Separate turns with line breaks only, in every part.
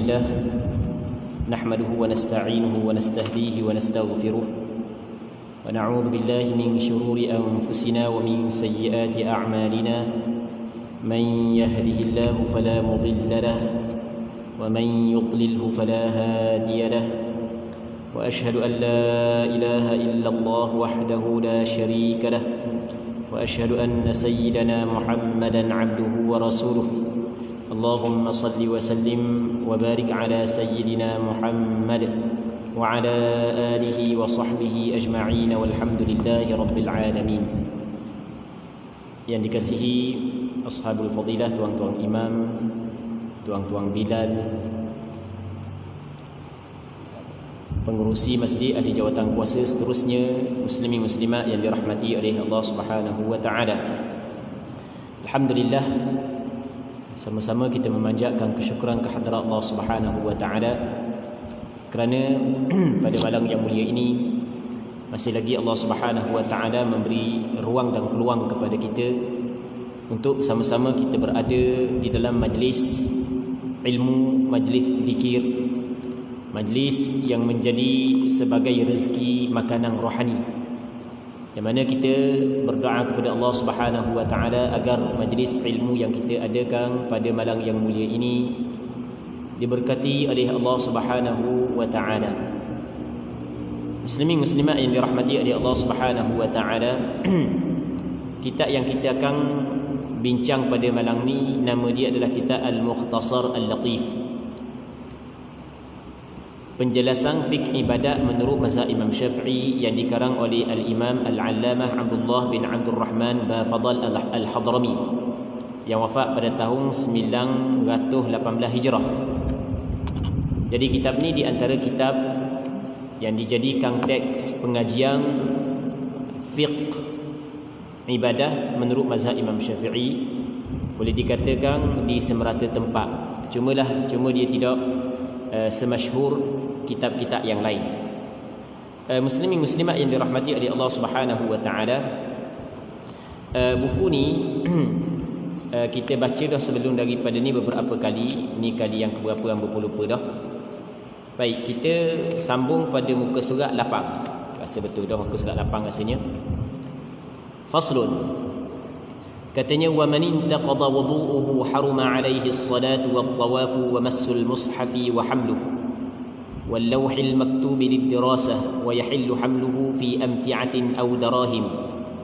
لله نحمده ونستعينه ونستهديه ونستغفره ونعوذ بالله من شرور أنفسنا ومن سيئات أعمالنا من يهده الله فلا مضل له ومن يضلله فلا هادي له وأشهد أن لا إله إلا الله وحده لا شريك له وأشهد أن سيدنا محمدا عبده ورسوله اللهم صل وسلم وبارك على سيدنا محمد وعلى آله وصحبه أجمعين والحمد لله رب العالمين. Yang dikasihi ashabul fadilah, tuan-tuan imam, tuan-tuan bilal, pengurusi masjid, ahli jawatan kuasa, seterusnya muslimin muslimat yang dirahmati oleh Allah Subhanahu wa taala. Alhamdulillah, sama-sama kita memanjatkan kesyukuran kehadrat Allah Subhanahu wa taala kerana pada malam yang mulia ini masih lagi Allah Subhanahu wa taala memberi ruang dan peluang kepada kita untuk sama-sama kita berada di dalam majlis ilmu, majlis zikir, majlis yang menjadi sebagai rezeki makanan rohani, yang mana kita berdoa kepada Allah Subhanahu wa taala agar majlis ilmu yang kita adakan pada malam yang mulia ini diberkati oleh Allah Subhanahu wa taala. Muslimin muslimat yang dirahmati oleh Allah Subhanahu wa taala, kitab yang kita akan bincang pada malam ni nama dia adalah kitab Al-Mukhtasar Al-Latif, penjelasan fiqh ibadat menurut mazhab Imam Syafi'i yang dikarang oleh Al-Imam Al-Allamah Abdullah bin Abdul Rahman Bafadal Al-Hadrami yang wafat pada tahun 918 Hijrah. Jadi kitab ni di antara kitab yang dijadikan teks pengajian fiqh ibadah menurut mazhab Imam Syafi'i, boleh dikatakan di semerata tempat. Cuma dia tidak semasyhur kitab-kitab yang lain. Muslimin muslimat yang dirahmati oleh Allah Subhanahu wa taala, buku ni kita baca dah sebelum daripada ni beberapa kali. Ni kali yang keberapa yang berlupa dah. Baik, kita sambung pada muka surat 8. Rasa betul dah muka surat 8 rasanya. Faslun, katanya wa man intaqada wudu'uhu haruma alaihi as-salatu wat-tawafu wa massul mushafi wa hamluhu wal lawhil maktubi lid-dirasah wa yahillu hamluhu fi amti'atin aw darahim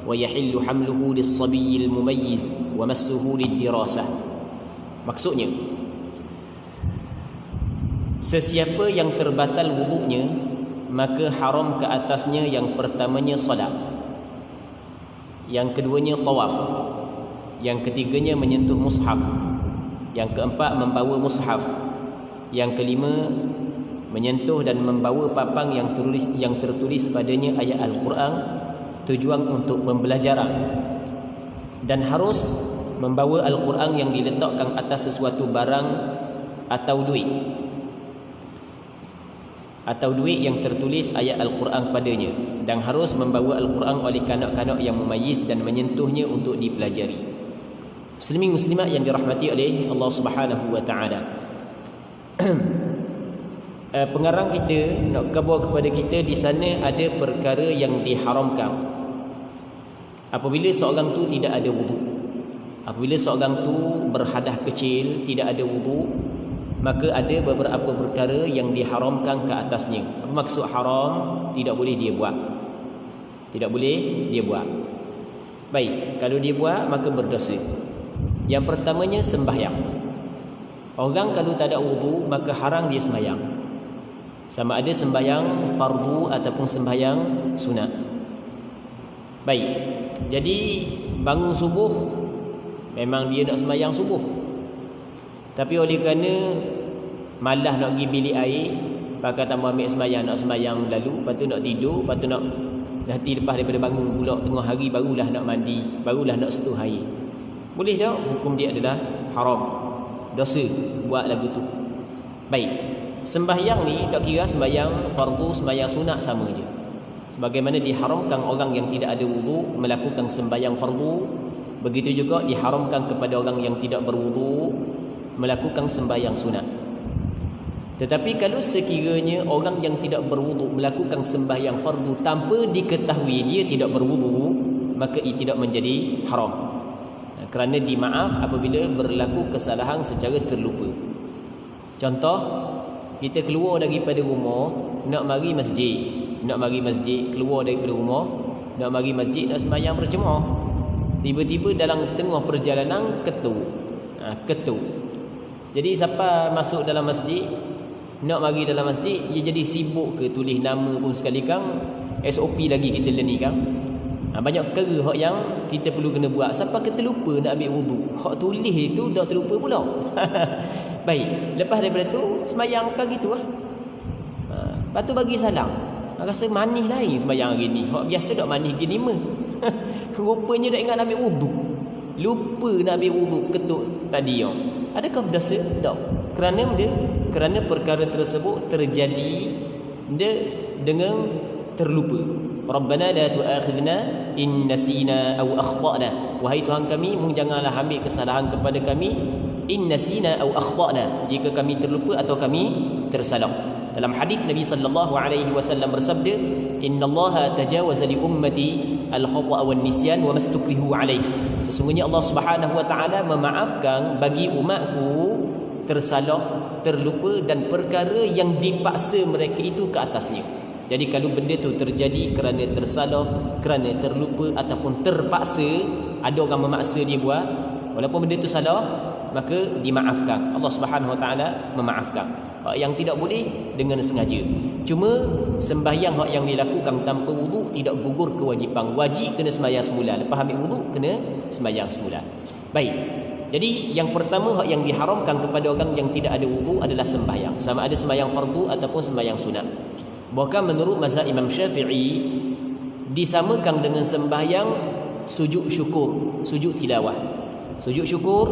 wa yahillu hamluhu lis-sabiyyil mumayyiz wa massuhu lid-dirasah. Maksudnya, sesiapa yang terbatal wuduknya maka haram ke atasnya yang pertamanya solat, yang keduanya tawaf, yang ketiganya menyentuh mushaf, yang keempat membawa mushaf, yang kelima menyentuh dan membawa papang yang tertulis padanya ayat Al-Quran tujuan untuk pembelajaran, dan harus membawa Al-Quran yang diletakkan atas sesuatu barang atau duit yang tertulis ayat Al-Quran padanya, dan harus membawa Al-Quran oleh kanak-kanak yang mumayyiz dan menyentuhnya untuk dipelajari. Muslimin muslimat yang dirahmati oleh Allah Subhanahu wa taala, pengarang kita nak khabar kepada kita di sana ada perkara yang diharamkan apabila seorang tu tidak ada wudu. Apabila seorang tu berhadas kecil, tidak ada wudu, maka ada beberapa perkara yang diharamkan ke atasnya. Apa maksud haram? Tidak boleh dia buat. Tidak boleh dia buat. Baik, kalau dia buat maka berdosa. Yang pertamanya sembahyang. Orang kalau tak ada wudu maka haram dia sembahyang, sama ada sembahyang fardu ataupun sembahyang sunat. Baik, jadi bangun subuh memang dia nak sembahyang subuh, tapi oleh kerana malas nak pergi bilik air, pakai tambah ambil sembahyang, nak sembahyang lalu, lepas tu nak tidur, lepas tu nak nanti lepas daripada bangun pula tengah hari barulah nak mandi, barulah nak setuh air. Boleh tak? Hukum dia adalah haram, dosa buat lagu tu. Baik, sembahyang ni tak kira sembahyang fardu, sembahyang sunat, sama je. Sebagaimana diharamkan orang yang tidak ada wudu melakukan sembahyang fardu, begitu juga diharamkan kepada orang yang tidak berwudu melakukan sembahyang sunat. Tetapi kalau sekiranya orang yang tidak berwuduk melakukan sembahyang fardu tanpa diketahui dia tidak berwuduk, maka ia tidak menjadi haram. Kerana dimaaf apabila berlaku kesalahan secara terlupa. Contoh, kita keluar daripada rumah nak mari masjid, keluar daripada rumah nak mari masjid, nak sembahyang berjemaah. Tiba-tiba dalam tengah perjalanan ketuk. Jadi siapa masuk dalam masjid, nak mari dalam masjid, dia jadi sibuk ke tulis nama pun sekali kan, SOP lagi kita learning kan. Banyak perkara hak yang kita perlu kena buat. Siapa kita lupa nak ambil wuduk, hak tulis itu dah terlupa pula. Baik, lepas daripada tu sembahyang kan gitu lah. Lepas tu bagi salam, rasa manis lain sembahyang hari ni. Hak biasa dak manis gini mah. Rupanya dak ingat nak ambil wuduk, lupa nak ambil wuduk, ketuk tadi yang. Adakah berdosa? Tak. Kerana perkara tersebut terjadi dengan terlupa. Rabbana la tu'akhidna in nasina aw akhtana. Wahai Tuhan kami, janganlah ambil kesalahan kepada kami in nasina aw akhtana, jika kami terlupa atau kami tersalah. Dalam hadis Nabi sallallahu alaihi wasallam bersabda, innallaha tajawaza li ummati al-khata' wan nisyan wa mastukrihu alaih. Sesungguhnya Allah Subhanahu wa taala memaafkan bagi umatku tersalah, terlupa dan perkara yang dipaksa mereka itu ke atasnya. Jadi kalau benda tu terjadi kerana tersalah, kerana terlupa ataupun terpaksa, ada orang memaksa dia buat, walaupun benda tu salah, maka dimaafkan. Allah Subhanahu wa taala memaafkan. Yang tidak boleh dengan sengaja. Cuma sembahyang hak yang dilakukan tanpa wuduk tidak gugur kewajipan. Wajib kena sembahyang semula. Lepas ambil wuduk kena sembahyang semula. Baik. Jadi yang pertama hak yang diharamkan kepada orang yang tidak ada wuduk adalah sembahyang. Sama ada sembahyang fardu ataupun sembahyang sunat. Bahkan menurut mazhab Imam Syafi'i disamakan dengan sembahyang sujud syukur, sujud tilawah. Sujud syukur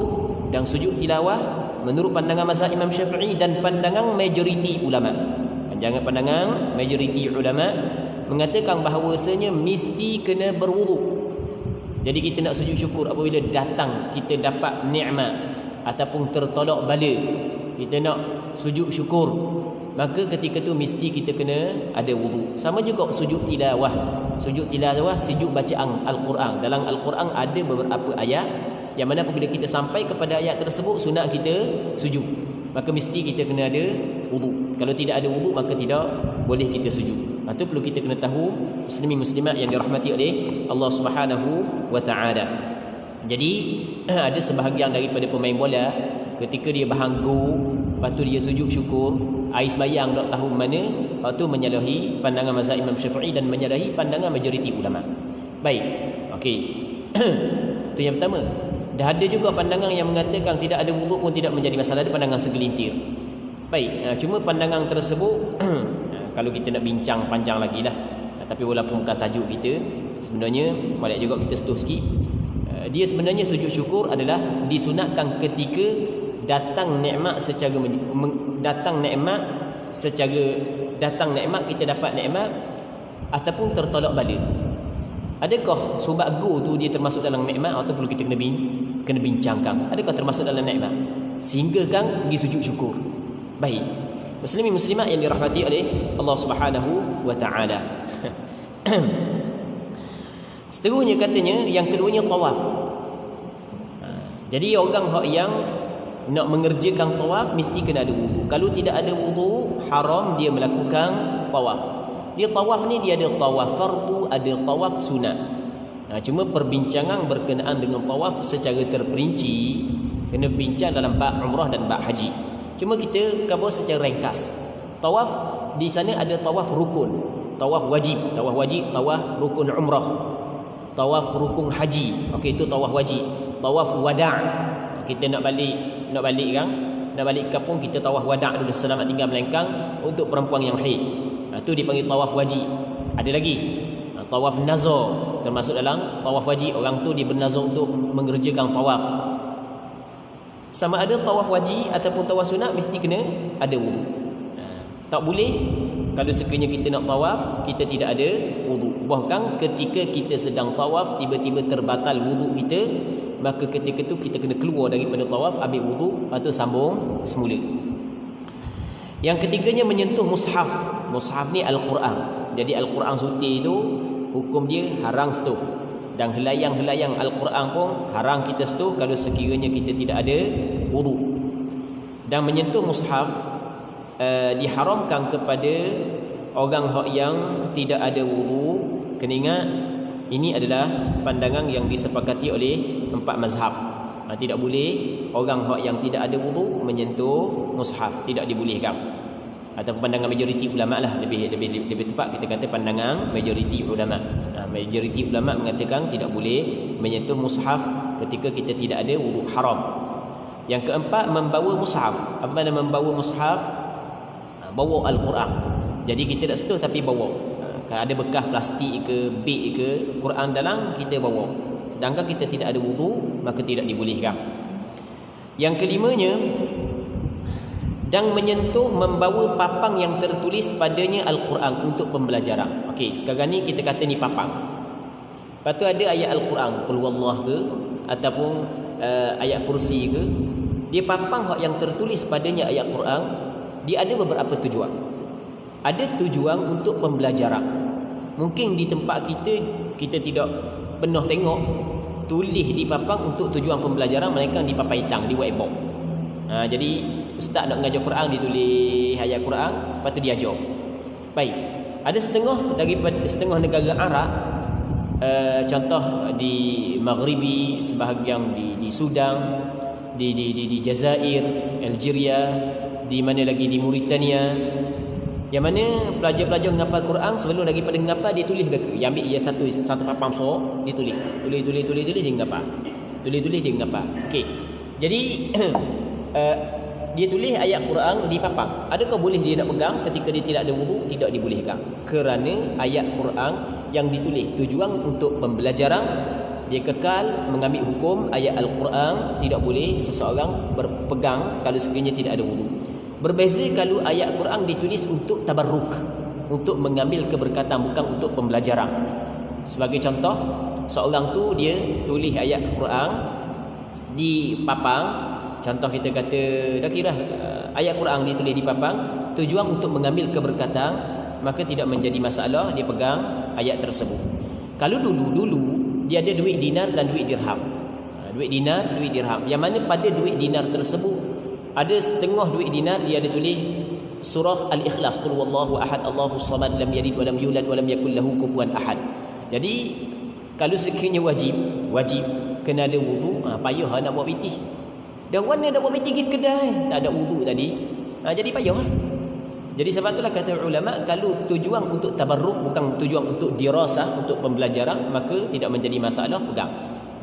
dan sujud tilawah menurut pandangan mazhab Imam Syafi'i dan pandangan majoriti ulama. Pandangan majoriti ulama mengatakan bahawasanya mesti kena berwuduk. Jadi kita nak sujud syukur apabila datang kita dapat nikmat ataupun tertolak bala, kita nak sujud syukur, maka ketika tu mesti kita kena ada wuduk. Sama juga sujud tilawah. Sujud tilawah sujud bacaan Al-Quran. Dalam Al-Quran ada beberapa ayat yang mana apabila kita sampai kepada ayat tersebut sunat kita sujud, maka mesti kita kena ada wuduk. Kalau tidak ada wuduk maka tidak boleh kita sujud. Itu perlu kita kena tahu, muslimin muslimat yang dirahmati oleh Allah Subhanahu wa taala. Jadi ada sebahagian daripada pemain bola ketika dia berhanggu, lepas tu dia sujud syukur, air sembahyang tak tahu mana, lepas tu menyalahi pandangan mazhab Imam Syafi'i dan menyalahi pandangan majoriti ulama. Baik. Okey. Itu yang pertama. Dah ada juga pandangan yang mengatakan tidak ada wuduk pun tidak menjadi masalah, ada pandangan segelintir. Baik, cuma pandangan tersebut kalau kita nak bincang panjang lagi lah, tapi walaupun bukan tajuk kita, sebenarnya boleh juga kita sentuh sikit. Dia sebenarnya sujud syukur adalah disunatkan ketika datang nikmat secara datang nikmat kita dapat nikmat ataupun tertolak bala. Adakah sobat go tu dia termasuk dalam nikmat atau perlu kita kena bincangkan? Adakah termasuk dalam nikmat sehingga kan pergi sujud syukur? Baik, muslimin muslimat yang dirahmati oleh Allah Subhanahu wa taala. Seterusnya katanya yang keduanya tawaf. Jadi orang yang nak mengerjakan tawaf mesti kena ada wudu. Kalau tidak ada wudu, haram dia melakukan tawaf. Dia tawaf ni dia ada tawaf fardu, ada tawaf sunat. Cuma perbincangan berkenaan dengan tawaf secara terperinci kena bincang dalam bab umrah dan bab haji. Cuma kita cover secara ringkas. Tawaf di sana ada tawaf rukun, tawaf wajib, tawaf rukun umrah, tawaf rukun haji. Okey, itu tawaf wajib. Tawaf wada', kita nak balik kan, nak balik kampung kita tawaf wada' dulu, selamat tinggal melengkang untuk perempuan yang haid. Itu dipanggil tawaf wajib. Ada lagi tawaf nazar, termasuk dalam tawaf wajib. Orang tu dia bernazar untuk mengerjakan tawaf. Sama ada tawaf wajib ataupun tawaf sunat mesti kena ada wudu. Tak boleh kalau sekiranya kita nak tawaf kita tidak ada wudu. Bahkan ketika kita sedang tawaf tiba-tiba terbatal wudu kita, maka ketika itu kita kena keluar daripada tawaf, ambil wudu, lepas tu sambung semula. Yang ketiganya menyentuh mushaf. Mushaf ni Al-Quran. Jadi Al-Quran suci itu hukum dia haram sentuh. Dan helayang-helayang Al-Quran pun haram kita sentuh kalau sekiranya kita tidak ada wudu. Dan menyentuh mushaf diharamkan kepada orang yang tidak ada wudu. Kena ingat, ini adalah pandangan yang disepakati oleh 4 mazhab. Tidak boleh orang yang tidak ada wudu menyentuh mushaf, tidak dibolehkan. Atau pandangan majoriti ulama lah, lebih tepat kita kata pandangan majoriti ulama. Majoriti ulama mengatakan tidak boleh menyentuh mushaf ketika kita tidak ada wudu, haram. Yang keempat, membawa mushaf. Apa makna membawa mushaf? Bawa Al-Quran. Jadi kita tak sentuh tapi bawa. Kalau ada bekas plastik ke, beg ke, Quran dalam, kita bawa. Sedangkan kita tidak ada wudu, maka tidak dibolehkan. Yang kelimanya, dan menyentuh membawa papang yang tertulis padanya Al-Quran untuk pembelajaran. Okey, sekarang ni kita kata ni papang. Lepas tu ada ayat Al-Quran, Qul Huwallah ke, ataupun ayat kursi ke. Dia papang yang tertulis padanya ayat Quran, dia ada beberapa tujuan. Ada tujuan untuk pembelajaran. Mungkin di tempat kita tidak pernah tengok tulis di papang untuk tujuan pembelajaran, melainkan di papan hitam, di whiteboard. Jadi ustaz nak mengajar Quran, ditulis ayat Quran, lepas tu dia ajar. Baik. Ada setengah negara Arab, contoh di Maghribi, sebahagian di Sudan, di Jazair, Algeria, di mana lagi di Mauritania, yang mana pelajar-pelajar menghafal Quran sebelum daripada menghafal dia tulis ke. Dia ambil ia satu papang besar, dia tulis dia menghafal. Tulis dia menghafal. Okey. Jadi dia tulis ayat Quran di papang. Adakah boleh dia nak pegang ketika dia tidak ada wudu? Tidak dibolehkan. Kerana ayat Quran yang ditulis tujuan untuk pembelajaran, dia kekal mengambil hukum ayat Al-Quran, tidak boleh seseorang berpegang kalau sekiranya tidak ada wudu. Berbeza kalau ayat Quran ditulis untuk tabarruk, untuk mengambil keberkatan, bukan untuk pembelajaran. Sebagai contoh, seorang tu dia tulis ayat Quran di papang. Contoh kita kata, dah kira ayat Quran ditulis di papang, tujuan untuk mengambil keberkatan, maka tidak menjadi masalah dia pegang ayat tersebut. Kalau dulu dia ada duit dinar dan duit dirham. Duit dinar, duit dirham. Yang mana pada duit dinar tersebut ada setengah duit dinar dia ada tulis surah Al-Ikhlas, Qul Huwallahu Ahad, Allahus Samad, lam yalid wa lam yulad wa lam yakul lahu kufuwan ahad. Jadi kalau sekiranya wajib kena ada wudu, payah nak buat pitih. Dah warna dah buat pitih pergi kedai, tak ada wudu tadi. Jadi payah. Jadi sebab itulah kata ulama, kalau tujuan untuk tabarruk bukan tujuan untuk dirasah, untuk pembelajaran, maka tidak menjadi masalah pegang.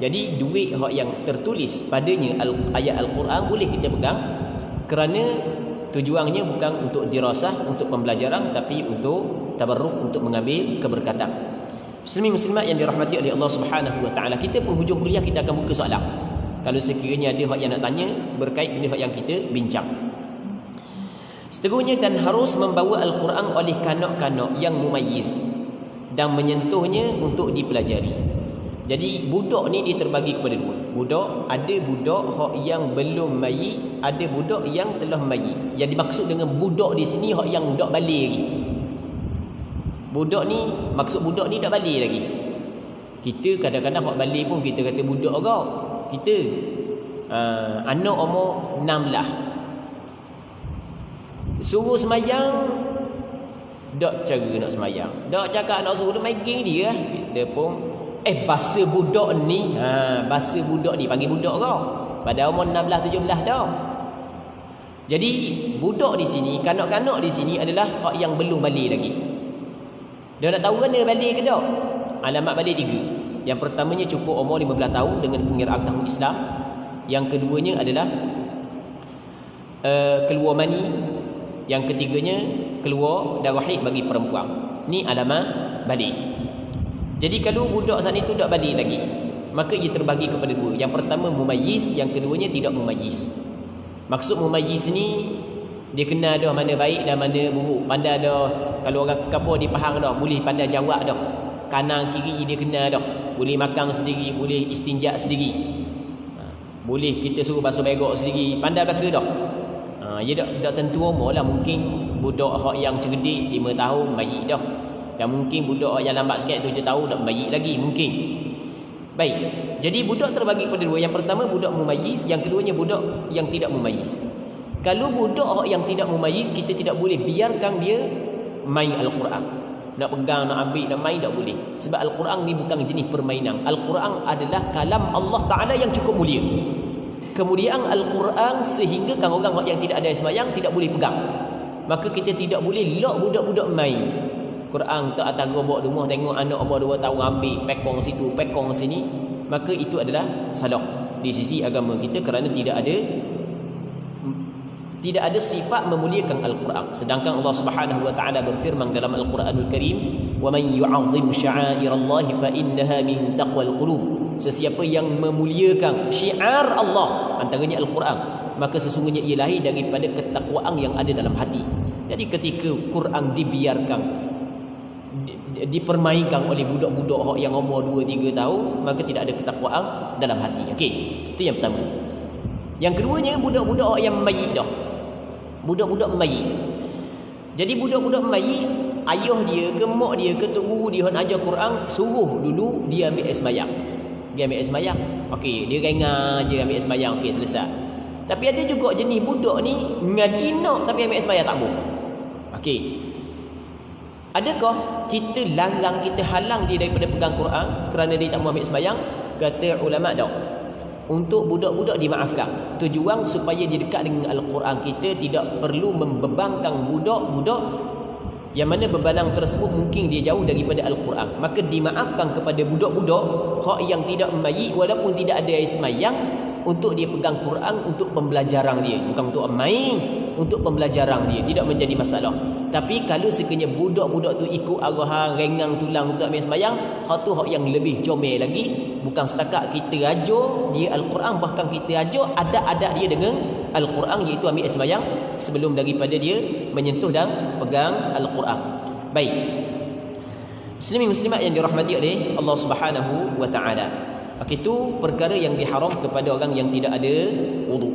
Jadi duit yang tertulis padanya ayat Al-Quran boleh kita pegang, kerana tujuannya bukan untuk dirasah, untuk pembelajaran, tapi untuk tabarruk, untuk mengambil keberkatan. Muslimin muslimat yang dirahmati oleh Allah Subhanahu wa taala, kita penghujung kuliah kita akan buka soalan. Kalau sekiranya ada yang nak tanya berkait dengan yang kita bincang. Seterusnya, dan harus membawa Al-Quran oleh kanak-kanak yang mumayyiz dan menyentuhnya untuk dipelajari. Jadi budak ni dia terbagi kepada dua. Ada budak yang belum mayit, ada budak yang telah mayit. Yang dimaksud dengan budak di sini yang dak balik lagi. Budak ni, maksud budak ni dak balik lagi. Kita kadang-kadang balik pun kita kata budak kau. Kita anak umur 16. Suruh semayang, dak cara nak semayang. Dak cakap nak suruh dia main game dia. Kita pun bahasa budak ni, bahasa budak ni panggil budak kau. Pada umur 16 17 dah. Jadi budak di sini, kanak-kanak di sini adalah hak yang belum balik lagi. Dia nak tahu mana balik ke tak? Alamat balik 3. Yang pertamanya cukup umur 15 tahun dengan pengiraan tahun Islam. Yang keduanya adalah keluar mani. Yang ketiganya keluar darah haid bagi perempuan. Ni alamat balik. Jadi kalau budak saat itu tak balik lagi, maka ia terbagi kepada dua. Yang pertama mumayyiz, yang keduanya tidak mumayyiz. Maksud mumayyiz ni, dia kenal dah mana baik dan mana buruk. Pandai dah, kalau orang kampung dia faham dah, boleh pandai jawab dah. Kanan kiri dia kenal dah. Boleh makan sendiri, boleh istinja sendiri. Boleh kita suruh basuh begok sendiri, pandai belaka dah. Dia dak tentu umur lah. Mungkin budak hak yang cerdik 5 tahun baik dah. Dan mungkin budak yang lambat sikit 7 tahun dak baik lagi mungkin. Baik. Jadi budak terbagi pada dua. Yang pertama budak mumayyiz, yang keduanya budak yang tidak mumayyiz. Kalau budak yang tidak mumayyiz, kita tidak boleh biarkan dia main Al-Quran. Nak pegang, nak ambil, nak main tak boleh. Sebab Al-Quran ni bukan jenis permainan. Al-Quran adalah kalam Allah Ta'ala yang cukup mulia. Kemuliaan Al-Quran sehingga kan orang yang tidak ada sembahyang tidak boleh pegang. Maka kita tidak boleh lock budak-budak main Quran tak atas robok rumah, tengok anak umur 2 tahun ambil pekong situ, pekong sini. Maka itu adalah salah di sisi agama kita kerana tidak ada sifat memuliakan Al-Quran. Sedangkan Allah Subhanahu wa taala berfirman dalam Al-Quranul Karim, "Wa man yu'azzim sya'airallahi fa innaha min taqwal qulub." Sesiapa yang memuliakan syiar Allah, antaranya Al-Quran, maka sesungguhnya ia lahir daripada ketakwaan yang ada dalam hati. Jadi ketika Quran dibiarkan dipermainkan oleh budak-budak yang umur 2-3 tahun, maka tidak ada ketakwaan dalam hati. Okey, itu yang pertama. Yang keduanya budak-budak yang mayit dah. Budak-budak mayit. Jadi budak-budak mayit, ayah dia ke mak dia ke tok guru dia nak ajar Quran, suruh dulu dia ambil sembahyang. Dia ambil sembahyang. Okey, dia rengah je ambil sembahyang, okey selesai. Tapi ada juga jenis budak ni ngaji nak tapi ambil sembahyang tak boleh. Okey. Adakah kita larang, kita halang dia daripada pegang Quran kerana dia tak mahu ambil sembahyang? Kata ulama tak. Untuk budak-budak dimaafkan. Tujuan supaya dia dekat dengan Al-Quran. Kita tidak perlu membebankan budak-budak yang mana bebanang tersebut mungkin dia jauh daripada Al-Quran. Maka dimaafkan kepada budak-budak hak yang tidak mayit walaupun tidak ada sembahyang, untuk dia pegang Quran untuk pembelajaran dia, bukan untuk main, untuk pembelajaran dia, tidak menjadi masalah. Tapi kalau sekiranya budak-budak tu ikut arahan rengang tulang untuk ambil sembahyang, hak tu hak yang lebih comel lagi. Bukan setakat kita ajar dia Al-Quran, bahkan kita ajar adab-adab dia dengan Al-Quran, iaitu ambil sembahyang sebelum daripada dia menyentuh dan pegang Al-Quran. Baik, muslimin muslimat yang dirahmati oleh Allah Subhanahu wa taala. Maka itu perkara yang diharam kepada orang yang tidak ada wudu.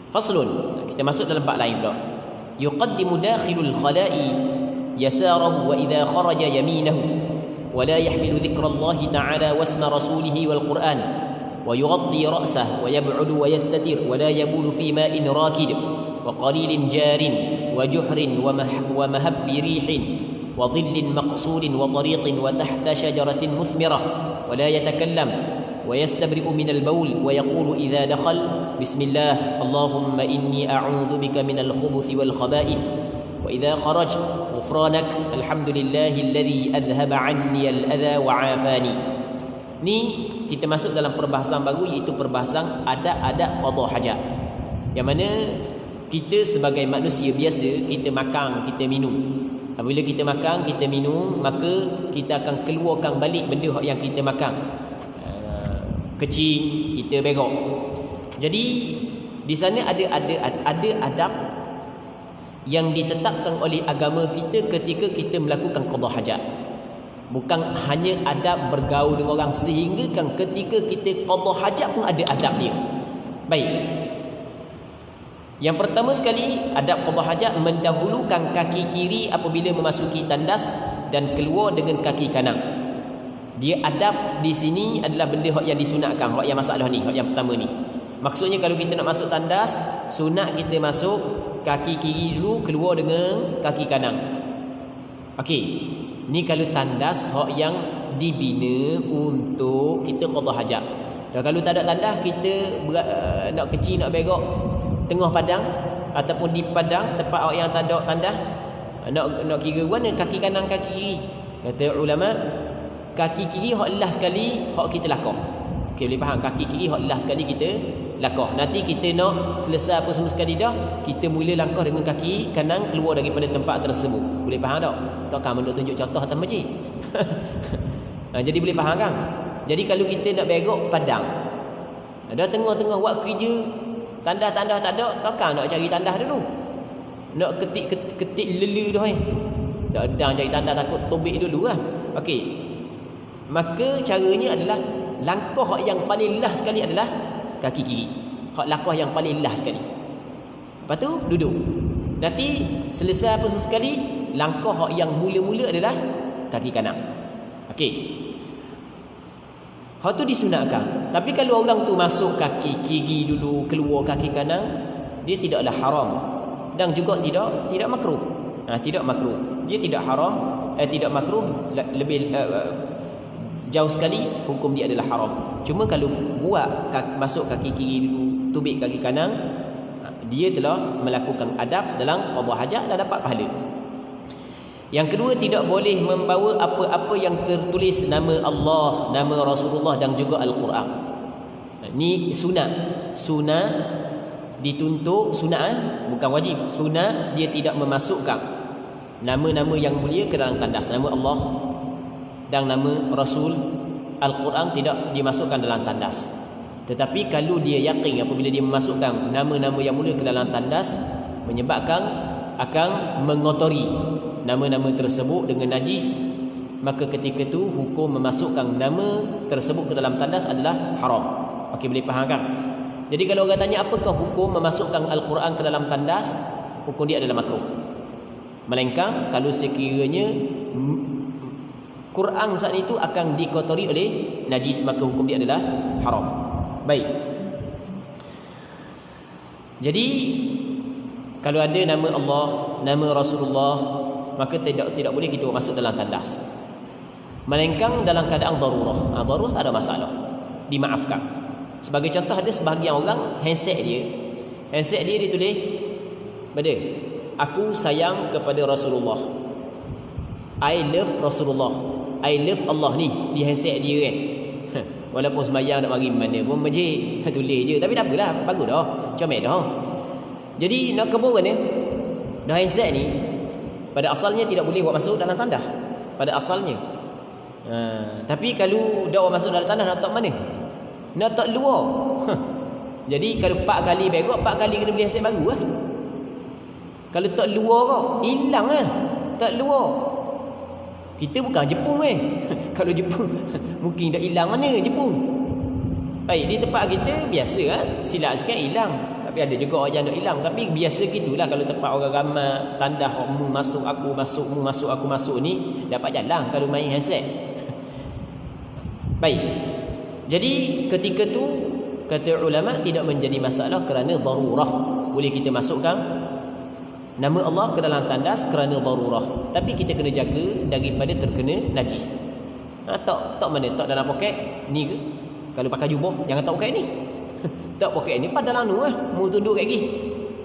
Faslun, kita masuk dalam bab lain pula. Yuqaddimu dakhilul khala'i yasarahu wa idha kharaja yaminahu wa la yahmilu dhikrallahi ta'ala wasma rasulihi wal Qur'an wa yughatti ra'sahu wa yab'udu wa yastatir wa la yabulu fi ma'in rakid wa qalilin jarin wa juhrin wa mahabbi rihin wa dhillin maqsurin wa tariqin wa tahta shajaratin muthmirah ولا يتكلم ويستبرئ من البول ويقول إذا دخل بسم الله اللهم إني أعوذ بك من الخبث والخبائث وإذا خرج غفرانك الحمد لله الذي أذهب عني الأذى وعافاني. Ni kita masuk dalam perbahasan baru, iaitu perbahasan adab-adab qada hajat. Yang mana kita sebagai manusia biasa, kita makan, kita minum. Apabila kita makan, kita minum, maka kita akan keluarkan balik benda yang kita makan. Kecil, kita berok. Jadi di sana ada adab yang ditetapkan oleh agama kita ketika kita melakukan qada hajat. Bukan hanya adab bergaul dengan orang, sehingga kan ketika kita qada hajat pun ada adab dia. Baik. Yang pertama sekali, adab qada hajat mendahulukan kaki kiri apabila memasuki tandas dan keluar dengan kaki kanan. Dia adab di sini adalah benda yang disunatkan, yang masalah ni, yang pertama ni. Maksudnya kalau kita nak masuk tandas, sunat kita masuk kaki kiri dulu, keluar dengan kaki kanan. Okey. Ni kalau tandas yang dibina untuk kita qada hajat. Dan kalau tak ada tandas, kita nak kecil, nak berok tengah padang ataupun di padang tempat yang tak ada tandas, nak kira mana kaki kanan kaki kiri. Kata ulama, kaki kiri hak last sekali hak kita lakah. Okey, boleh faham? Kaki kiri hak last sekali kita lakah. Nanti kita nak selesai apa semua sekali dah, kita mula langkah dengan kaki kanan keluar daripada tempat tersebut. Boleh faham tak? Takkan menuk tunjuk contoh atas masjid. Jadi boleh faham kan? Jadi kalau kita nak berok padang, ada tengah-tengah buat kerja, tandas-tandas tak ada, takkan nak cari tandas dulu. Nak ketik lelu dah tak ada cari tandas, takut tobik dulu lah. Okey. Maka caranya adalah langkah yang paling last sekali adalah kaki kiri. Hak langkah yang paling last sekali. Lepas tu duduk. Nanti selesai apa semua sekali, langkah yang mula-mula adalah kaki kanan. Okey. Hak tu disunatkan. Tapi kalau orang tu masuk kaki kiri dulu, keluar kaki kanan, dia tidaklah haram dan juga tidak makruh. Tidak makruh. Dia tidak haram, tidak makruh, lebih jauh sekali hukum dia adalah haram. Cuma kalau buat masuk kaki kiri dulu, tubik kaki kanan, dia telah melakukan adab dalam qada hajat dan dapat pahala. Yang kedua, tidak boleh membawa apa-apa yang tertulis nama Allah, nama Rasulullah dan juga Al-Quran. Ini sunat. Sunat dituntut, sunat bukan wajib. Sunat dia tidak memasukkan nama-nama yang mulia ke dalam tandas. Nama Allah dan nama Rasul, Al-Quran tidak dimasukkan dalam tandas. Tetapi kalau dia yakin apabila dia memasukkan nama-nama yang mulia ke dalam tandas, menyebabkan akan mengotori nama-nama tersebut dengan najis, maka ketika itu hukum memasukkan nama tersebut ke dalam tandas adalah haram. Okey, boleh faham kan? Jadi kalau orang tanya apakah hukum memasukkan Al-Quran ke dalam tandas, hukum dia adalah makruh. Melainkan kalau sekiranya Quran saat itu akan dikotori oleh najis, maka hukum dia adalah haram. Baik. Jadi kalau ada nama Allah, nama Rasulullah, maka tidak boleh kita masuk dalam tandas. Melainkan dalam keadaan darurah. Darurah tak ada masalah, dimaafkan. Sebagai contoh, ada sebahagian orang handset dia ditulis pada aku sayang kepada Rasulullah, I love Rasulullah, I love Allah ni di handset dia kan. Walaupun sembahyang nak mari mana pun masjid tulis je, tapi tak apalah, bagus dah, comel dah. Jadi nak kebun ni, dah handset ni pada asalnya tidak boleh buat masuk dalam tandas pada asalnya. Tapi kalau dah buat masuk dalam tandas, nak tak mana? Nak tak luar. Jadi kalau 4 kali begok, 4 kali kena beli handset baru lah. Kalau tak luar kau, hilang lah. Tak luar. Kita bukan Jepun Kalau Jepun mungkin dah hilang mana Jepun. Baik, di tempat kita biasa lah, silap sikit hilang. Tapi ada juga orang yang dah hilang. Tapi biasa gitulah kalau tempat orang ramai, tandas mu masuk aku masuk, mu masuk aku masuk ni, dapat jalan kalau main handset. Baik. Jadi ketika tu kata ulama tidak menjadi masalah kerana darurah. Boleh kita masukkan nama Allah ke dalam tandas kerana darurah. Tapi kita kena jaga daripada terkena najis. Tak mana? Tak dalam poket ni ke? Kalau pakai jubah, jangan tak poket ni. Tak poket ni, pada dalam mu tunduk kat gigi.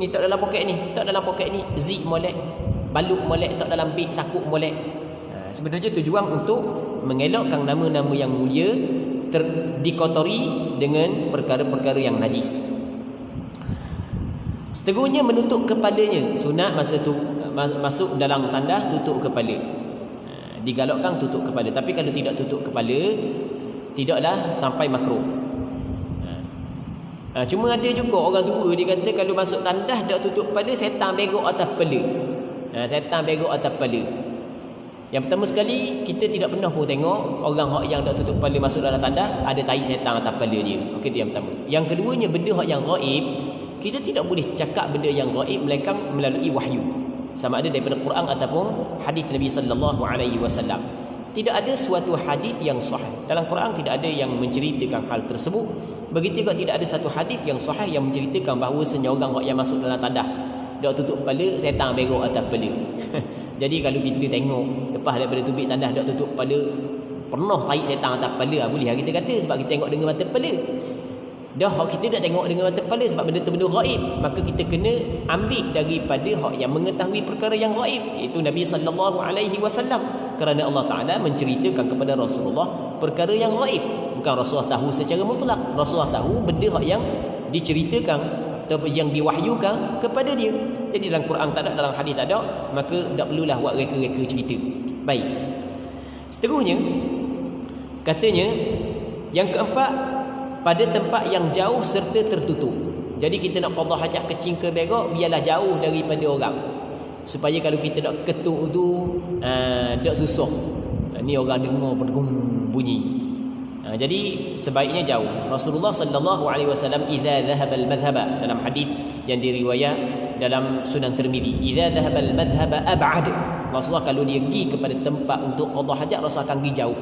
Ni tak dalam poket ni, tak dalam poket ni. Zip molek, balut molek, tak dalam beg sakuk molek. Sebenarnya tujuan untuk mengelakkan nama-nama yang mulia dikotori dengan perkara-perkara yang najis. Seterusnya menutup kepalanya. Sunat masa tu masuk dalam tandas, tutup kepala. Digalakkan tutup kepala. Tapi kalau tidak tutup kepala, tidaklah sampai makruh. Cuma ada juga orang tua dia kata kalau masuk tandas tak tutup kepala, setan begok atas kepala. Setan begok atas kepala. Yang pertama sekali, kita tidak pernah pun tengok orang yang tak tutup kepala masuk dalam tandas ada tai setan atas kepala dia. Okey, itu yang pertama. Yang keduanya, benda yang gaib, kita tidak boleh cakap benda yang gaib melainkan melalui wahyu. Sama ada daripada Quran ataupun hadis Nabi sallallahu alaihi wasallam. Tidak ada suatu hadis yang sahih. Dalam Quran tidak ada yang menceritakan hal tersebut. Begitu juga tidak ada satu hadis yang sahih yang menceritakan bahawa orang yang masuk dalam tandas dak tutup kepala, setan berok atas kepala. Jadi kalau kita tengok lepas daripada tubik tandas dak tutup kepala, pernah tarik setan atas kepala, boleh kita kata sebab kita tengok dengan mata kepala. Dah kita tak tengok dengan mata kepala sebab benda tu benda gaib, maka kita kena ambil daripada hak yang mengetahui perkara yang gaib, iaitu Nabi sallallahu alaihi wasallam, kerana Allah Taala menceritakan kepada Rasulullah perkara yang gaib. Bukan Rasulullah tahu secara mutlak, Rasulullah tahu benda hak yang diceritakan atau yang diwahyukan kepada dia. Jadi dalam Quran tak ada, dalam hadis tak ada, maka tak perlulah buat reka-reka cerita. Baik. Seterusnya katanya yang keempat, pada tempat yang jauh serta tertutup. Jadi kita nak qada hajat kecil ke begok, biarlah jauh daripada orang. Supaya kalau kita nak ketuk tu tak susah. Ni orang dengar bergung bunyi. Jadi sebaiknya jauh. Rasulullah sallallahu alaihi wasallam idza dhahaba al-madhhaba, dalam hadis yang diriwayat dalam Sunan Tirmizi, idza dhahaba al-madhhab ab'ad. Rasulullah kalau dia pergi kepada tempat untuk qada hajat, Rasulullah akan pergi jauh.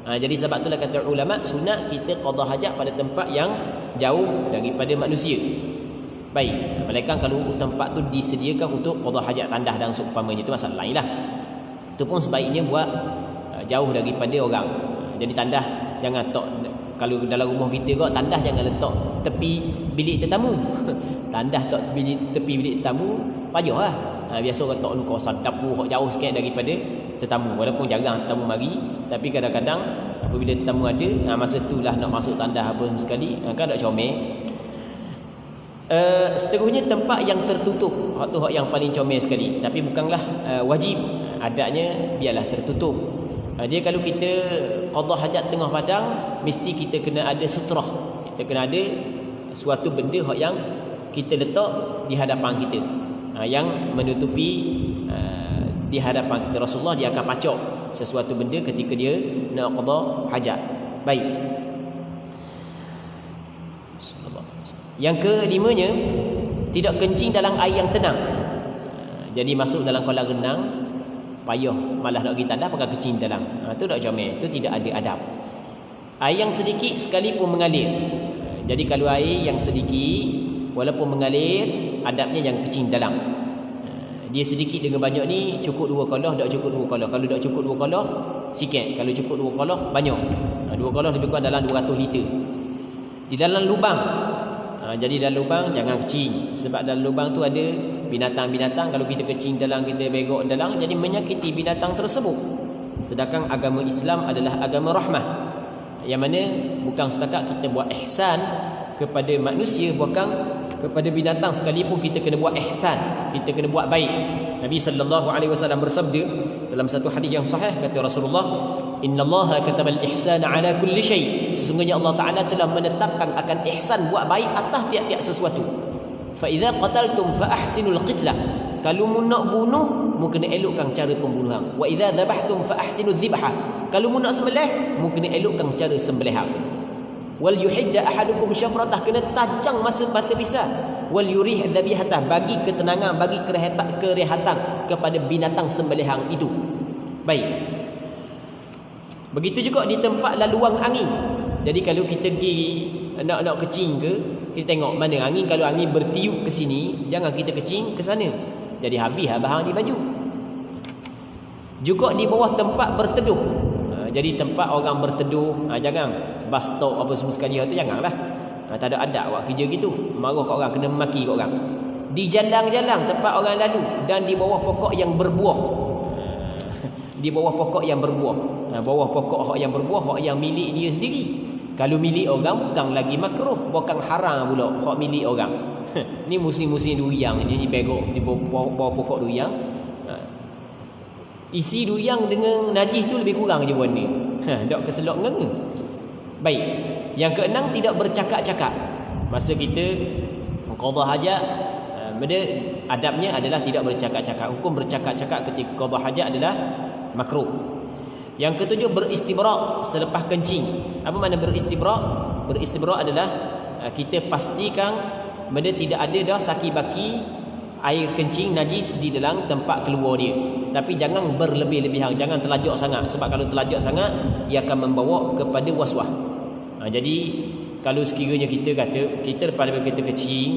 Jadi sebab itulah kata ulama, sunat kita qada hajat pada tempat yang jauh daripada manusia. Baik, malaikat kalau tempat tu disediakan untuk qada hajat, tandah dan seumpamanya, itu masalah lain lah. Itu pun sebaiknya buat jauh daripada orang. Jadi tandah jangan letak, kalau dalam rumah kita kok, tandah jangan letak tepi bilik tetamu. Tandah tak tepi bilik tetamu payahlah. Biasa orang letak kawasan dapur jauh sikit daripada tetamu. Walaupun jarang tetamu mari, tapi kadang-kadang apabila tetamu ada, masa itulah nak masuk tandah apa sekali, kan nak comel. Seterusnya tempat yang tertutup, hak tu hak yang paling comel sekali, tapi bukanlah wajib. Adanya biarlah tertutup. Dia kalau kita qada hajat tengah padang, mesti kita kena ada sutrah. Kita kena ada suatu benda hak yang kita letak di hadapan kita, yang menutupi di hadapan kita. Rasulullah dia akan pacok sesuatu benda ketika dia nak qada hajat. Baik. Yang kelimanya, tidak kencing dalam air yang tenang. Jadi masuk dalam kolam renang, payah malah nak pergi tandas pakai kencing dalam. Itu tak comel, itu tidak ada adab. Air yang sedikit sekalipun mengalir. Jadi kalau air yang sedikit walaupun mengalir, adabnya yang kencing dalam. Dia sedikit dengan banyak ni, cukup 2 kolah, tak cukup 2 kolah. Kalau tak cukup 2 kolah, sikit. Kalau cukup 2 kolah, banyak. 2 kolah lebih kurang dalam 200 liter. Di dalam lubang, jadi dalam lubang jangan kecing, sebab dalam lubang tu ada binatang-binatang. Kalau kita kecing dalam, kita begok dalam, jadi menyakiti binatang tersebut. Sedangkan agama Islam adalah agama rahmah, yang mana bukan setakat kita buat ihsan kepada manusia, bahkan kepada binatang sekalipun kita kena buat ihsan, kita kena buat baik. Nabi sallallahu alaihi wasallam bersabda dalam satu hadis yang sahih, kata Rasulullah, innallaha katabal ihsana ala kulli syai. Sesungguhnya Allah Taala telah menetapkan akan ihsan, buat baik atas tiap-tiap sesuatu. Fa idza qataltum fa ahsinul qitlah. Kalau mu nak bunuh, mu kena elokkan cara pembunuhan. Wa idza dhabhtum fa ahsinudz dzibhah. Kalau mu nak sembelih, mu kena elokkan cara sembelihan. Wal yuhidda ahadukum syafratah, kena tajang masa mata pisau. Wal yurih dhabihatah, bagi ketenangan, bagi kerehatan kepada binatang sembelihan itu. Baik. Begitu juga di tempat laluan angin. Jadi kalau kita pergi nak kecing ke, kita tengok mana angin. Kalau angin bertiup ke sini, jangan kita kecing ke sana. Jadi habis bahan di baju. Juga di bawah tempat berteduh. Jadi tempat orang berteduh, jangan bus stop apa semua sekali tu, janganlah. Tak ada adab buat kerja gitu. Marah kat orang, kena maki kat orang. Di jalan-jalan tempat orang lalu, dan di bawah pokok yang berbuah. Di bawah pokok yang berbuah. Bawah pokok hak yang berbuah, hak yang milik dia sendiri. Kalau milik orang bukan lagi makruh, bukan haram pula hak milik orang. Ni musim-musim durian, jadi begok di bawah pokok durian. Isi durian dengan najis tu lebih kurang je warna. Tak keselok nganga. Baik. Yang keenam, tidak bercakap-cakap masa kita qada hajat. Adabnya adalah tidak bercakap-cakap. Hukum bercakap-cakap ketika qada hajat adalah makruh. Yang ketujuh, beristibrak selepas kencing. Apa makna beristibrak? Beristibrak adalah kita pastikan benda tidak ada dah saki-baki air kencing najis di dalam tempat keluar dia. Tapi jangan berlebih-lebihan, jangan terlajak sangat, sebab kalau terlajak sangat ia akan membawa kepada was-was. Jadi kalau sekiranya kita kata kita lepas kita kecing,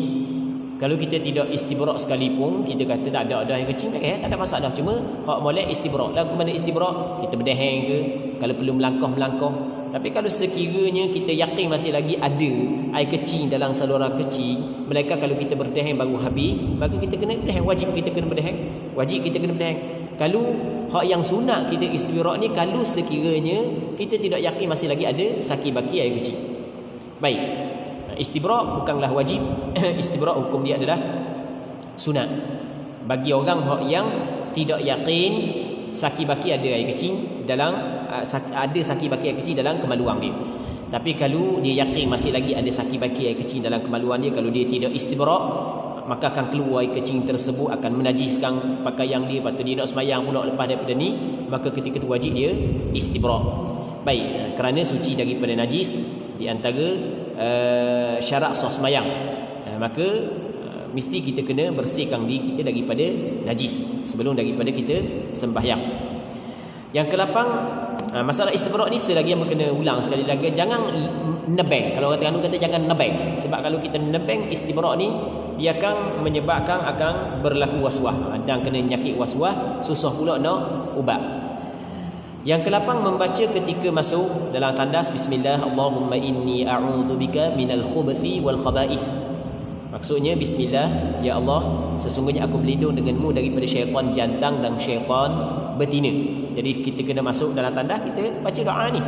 kalau kita tidak istibrak sekalipun, kita kata tak ada air kecing, tak ada masalah. Cuma hak molek istibrak. Lagu mana istibrak? Kita berdeheng ke, kalau perlu melangkah. Tapi kalau sekiranya kita yakin masih lagi ada air kecing dalam saluran kecing, melainkan kalau kita berdeheng baru habis, maka kita kena berdeheng. Wajib kita kena berdeheng. Wajib kita kena berdeheng. Kalau hak yang sunat kita istibrak ni, kalau sekiranya kita tidak yakin masih lagi ada saki-baki air kecing. Baik. Istibrak bukanlah wajib. Istibrak hukum dia adalah sunat. Bagi orang yang tidak yakin saki-baki ada air kecing dalam ada saki-baki air kecing dalam kemaluan dia. Tapi kalau dia yakin masih lagi ada saki-baki air kecing dalam kemaluan dia, kalau dia tidak istibrak, maka akan keluar air kecing tersebut, akan menajiskan pakaian dia. Lepas tu dia nak sembahyang pula lepas daripada ni, maka ketika itu wajib dia istibrak. Baik, kerana suci daripada najis di antara syarat sah sembahyang. Maka Mesti kita kena bersihkan diri kita daripada najis sebelum daripada kita sembahyang. Yang ke-8, masalah istibrak ni selagi yang kena ulang sekali lagi, jangan nebeng. Kalau orang Terengganu kata jangan nebeng, sebab kalau kita nebeng istibrak ni dia akan menyebabkan akan berlaku waswas, dan kena nyakit waswas, susah pula nak ubat. Yang ke-8, membaca ketika masuk dalam tandas bismillah, Allahumma inni a'udzubika minal khubuthi wal khaba'ith. Maksudnya bismillah, ya Allah, sesungguhnya aku berlindung denganmu daripada syaitan jantan dan syaitan betina. Jadi kita kena masuk dalam tandas, kita baca doa ni.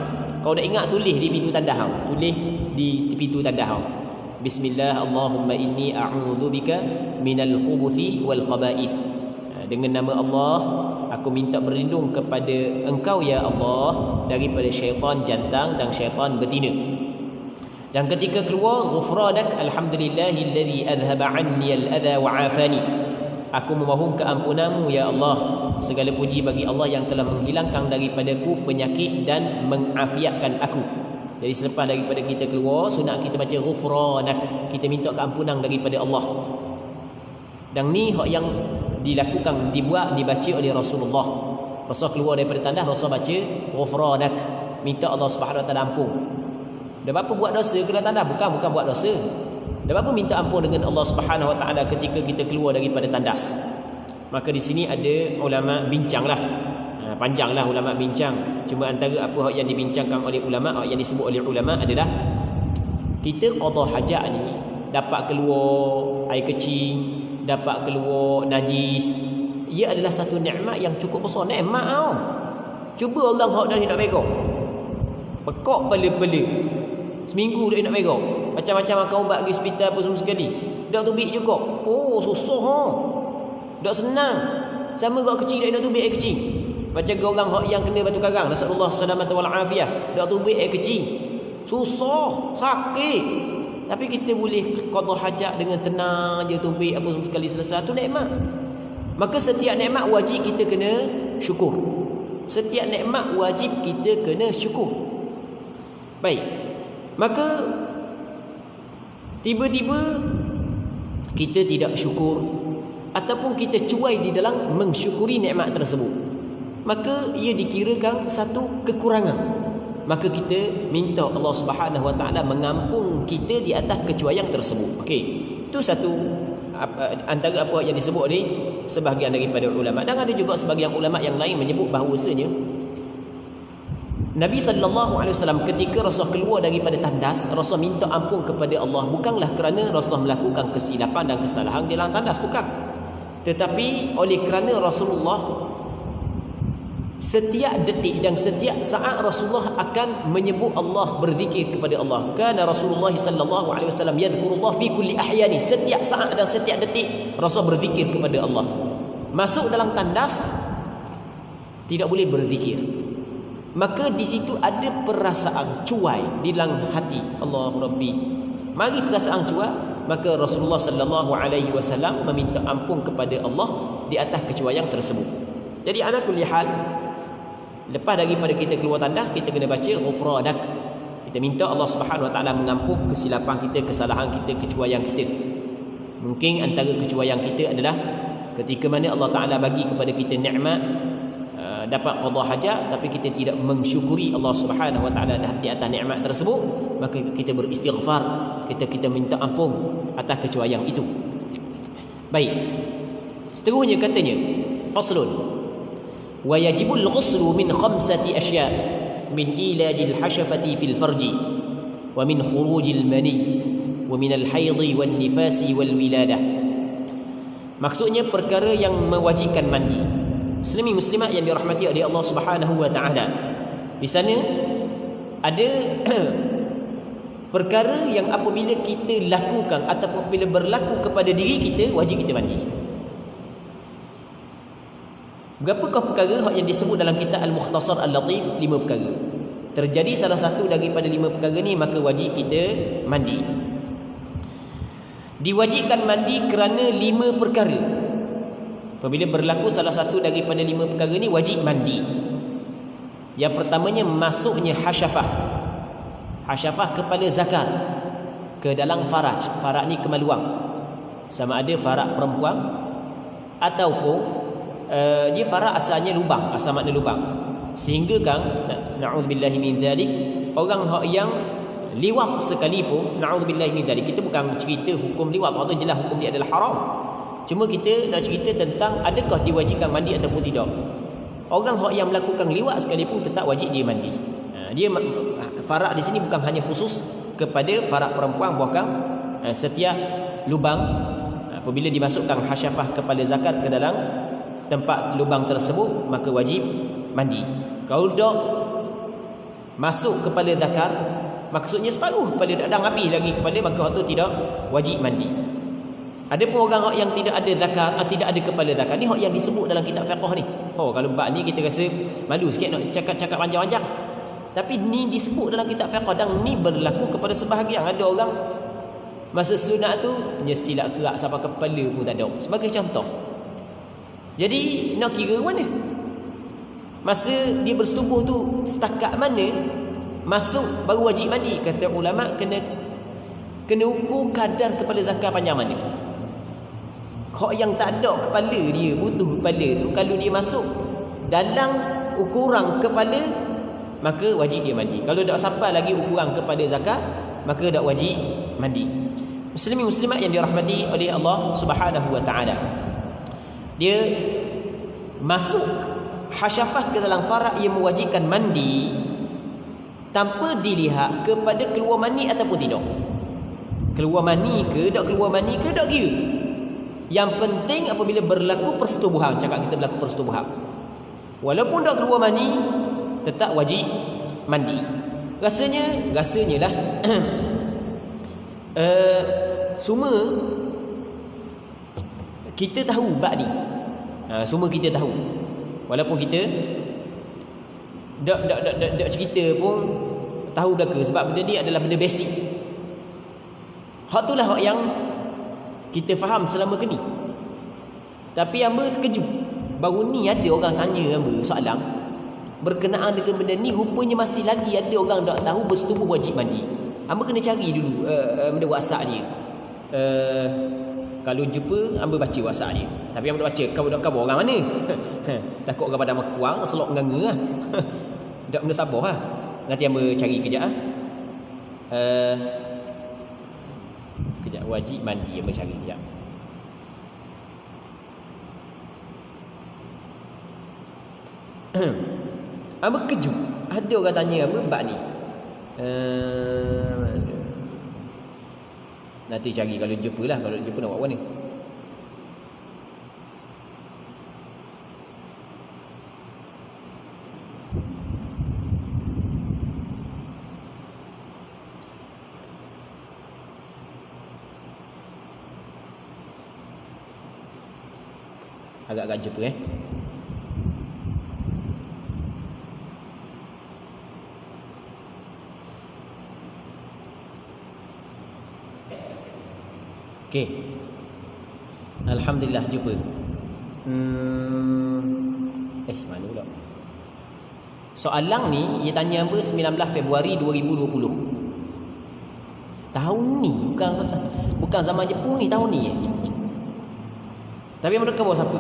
Kau dah ingat, tulis di pintu tandas kau. Tulis di pintu tandas kau. Bismillah, Allahumma inni a'udzubika minal khubuthi wal khaba'ith. Dengan nama Allah, aku minta berlindung kepada Engkau ya Allah daripada syaitan jantan dan syaitan betina. Dan ketika keluar, ghufranak alhamdulillahilladzi adhhaba 'anni al-adha wa 'afani. Aku memohon keampunanmu ya Allah. Segala puji bagi Allah yang telah menghilangkan daripadaku penyakit dan mengafiatkan aku. Jadi selepas daripada kita keluar, sunat kita baca ghufranak, kita minta keampunan daripada Allah. Dan ni hak yang dilakukan, dibaca oleh Rasulullah. Rasul keluar daripada tandas, Rasul baca ghufranak, minta Allah Subhanahu Wa Taala ampun. Dah apa buat dosa ke dalam tandas? Bukan buat dosa. Dah apa minta ampun dengan Allah Subhanahu Wa Taala ketika kita keluar daripada tandas. Maka di sini ada ulama bincanglah. Panjanglah ulama bincang. Cuma antara apa yang dibincangkan oleh ulama, yang disebut oleh ulama adalah kita qada hajat ni dapat keluar air kecil, dapat keluar najis. Ia adalah satu nikmat yang cukup besar. Nikmat tau. Cuba orang hak dah nak begok. Pekak bela-bela. Seminggu dah nak begok. Macam-macam makan ubat pergi hospital apa semua sekali. Dak tubik juga. Oh, susah ha. Dak senang. Sama orang kecil dak tubik air kecil. Macam orang hak yang kena batu karang, nasallallahu salamata wal afiyah, dak tubik air kecil. Susah, sakit. Tapi kita boleh qada hajat dengan tenang je, tubik apa semua sekali selesai. Tu nikmat. Maka setiap nikmat wajib kita kena syukur. Setiap nikmat wajib kita kena syukur. Baik. Maka tiba-tiba kita tidak syukur ataupun kita cuai di dalam mensyukuri nikmat tersebut, maka ia dikirakan satu kekurangan. Maka kita minta Allah Subhanahu Wa Taala mengampun kita di atas kecuaian tersebut. Okey, itu satu antara apa yang disebut oleh sebahagian daripada ulama. Dan ada juga sebahagian ulama yang lain menyebut bahawasanya Nabi SAW ketika Rasul keluar daripada tandas, Rasul minta ampun kepada Allah, bukanlah kerana Rasul melakukan kesilapan dan kesalahan di dalam tandas, bukan. Tetapi oleh kerana Rasulullah setiap detik dan setiap saat Rasulullah akan menyebut Allah, berzikir kepada Allah. Kana Rasulullah sallallahu alaihi wasallam yadhkurullah fi kulli ahyani. Setiap saat dan setiap detik Rasul berzikir kepada Allah. Masuk dalam tandas tidak boleh berzikir. Maka di situ ada perasaan cuai di dalam hati. Allah Rabbi. Mari perasaan cuai, maka Rasulullah sallallahu alaihi wasallam meminta ampun kepada Allah di atas kecuaian tersebut. Jadi ala kulli hal, lepas daripada kita keluar tandas, kita kena baca ghufranak. Kita minta Allah Subhanahu Wa Taala mengampun kesilapan kita, kesalahan kita, kecuaian kita. Mungkin antara kecuaian kita adalah ketika mana Allah Taala bagi kepada kita nikmat, dapat qada hajat, tapi kita tidak mensyukuri Allah Subhanahu Wa Taala di atas nikmat tersebut, maka kita beristighfar, kita minta ampun atas kecuaian itu. Baik. Seterusnya katanya, faslun wa yajibul ghuslu min khamsati asya' min ilajil hashafati fil farji wa min khurujil mani wa min al haidhi wan nifasi wal wiladah. Maksudnya perkara yang mewajibkan mandi. Muslimin muslimat yang dirahmati oleh Allah Subhanahu Wa Taala, di sana ada perkara yang apabila kita lakukan ataupun bila berlaku kepada diri kita, wajib kita mandi. Berapakah perkara yang disebut dalam kitab Al-Mukhtasar Al-Latif? 5 perkara. Terjadi salah satu daripada 5 perkara ni, maka wajib kita mandi. Diwajibkan mandi kerana 5 perkara. Apabila berlaku salah satu daripada 5 perkara ni, wajib mandi. Yang pertamanya, masuknya hasyafah. Hasyafah kepala zakar ke dalam faraj. Faraj ni kemaluan. sama ada farak perempuan ataupun dia farak asalnya lubang, asal makna lubang. Sehingga kan na'udzubillahi min dzalik, orang yang liwat sekalipun, na'udzubillahi min dzalik, kita bukan cerita hukum liwat, atau jelas hukum dia adalah haram. Cuma kita nak cerita tentang adakah diwajibkan mandi ataupun tidak. Orang yang melakukan liwat sekalipun tetap wajib dia mandi. Dia farak di sini bukan hanya khusus kepada farak perempuan, bahkan setiap lubang apabila dimasukkan hasyafah kepala zakat ke dalam tempat lubang tersebut, maka wajib mandi. Kalau tak masuk kepala zakar, maksudnya separuh kepala dah habis lagi kepala, maka waktu tidak wajib mandi. Ada pun orang yang tidak ada zakar, tidak ada kepala zakar, ni yang disebut dalam kitab fiqh ni. Kalau bab ni kita rasa malu sikit nak cakap-cakap panjang-panjang. Tapi ni disebut dalam kitab fiqh, dan ni berlaku kepada sebahagian. Ada orang masa sunat tu nyesilat kerak sampai kepala pun tak ada, sebagai contoh. Jadi nak kira mana? Masa dia bersetubuh tu setakat mana masuk baru wajib mandi? Kata ulama kena ukur kadar kepala zakar panjang mana. Kok yang tak ada kepala dia, butuh kepala tu, kalau dia masuk dalam ukuran kepala, maka wajib dia mandi. Kalau tak sampai lagi ukuran kepala zakar, maka tak wajib mandi. Muslimin muslimat yang dirahmati oleh Allah Subhanahu wa taala, dia masuk hasyafah ke dalam farak yang mewajibkan mandi tanpa dilihat kepada keluar mani ataupun tidak. Keluar mani ke tak keluar mani ke tak kira. Yang penting apabila berlaku persetubuhan, cakap kita berlaku persetubuhan, walaupun tak keluar mani tetap wajib mandi. Rasanya lah semua kita tahu bab ni. Semua kita tahu, walaupun kita tak cerita pun tahu belaka, sebab benda ni adalah benda basic. Hak itulah hak yang kita faham selama ni. Tapi hamba terkejut, baru ni ada orang tanya hamba soalan berkenaan dengan benda ni. Rupanya masih lagi ada orang tak tahu bersetubuh wajib mandi. Hamba kena cari dulu benda WhatsApp dia. Kalau jumpa, hamba baca WhatsApp dia. Tapi hamba baca khabar orang mana. Takut orang pada kurang, selok nganga lah. Tak benda sabar lah. Nanti hamba cari kejap. Kejap, wajib mandi, hamba cari kejap. Hamba kejut, ada orang tanya hamba bab ni. Nanti cari, kalau jumpa lah. Kalau jumpa nak buat apa ni? Agak-agak jumpa Okey. Alhamdulillah jumpa. Mana pula? Soalan ni dia tanya apa 19 Februari 2020. Tahun ni, bukan zaman Jepun ni, tahun ni. Tapi mereka bawa siapa?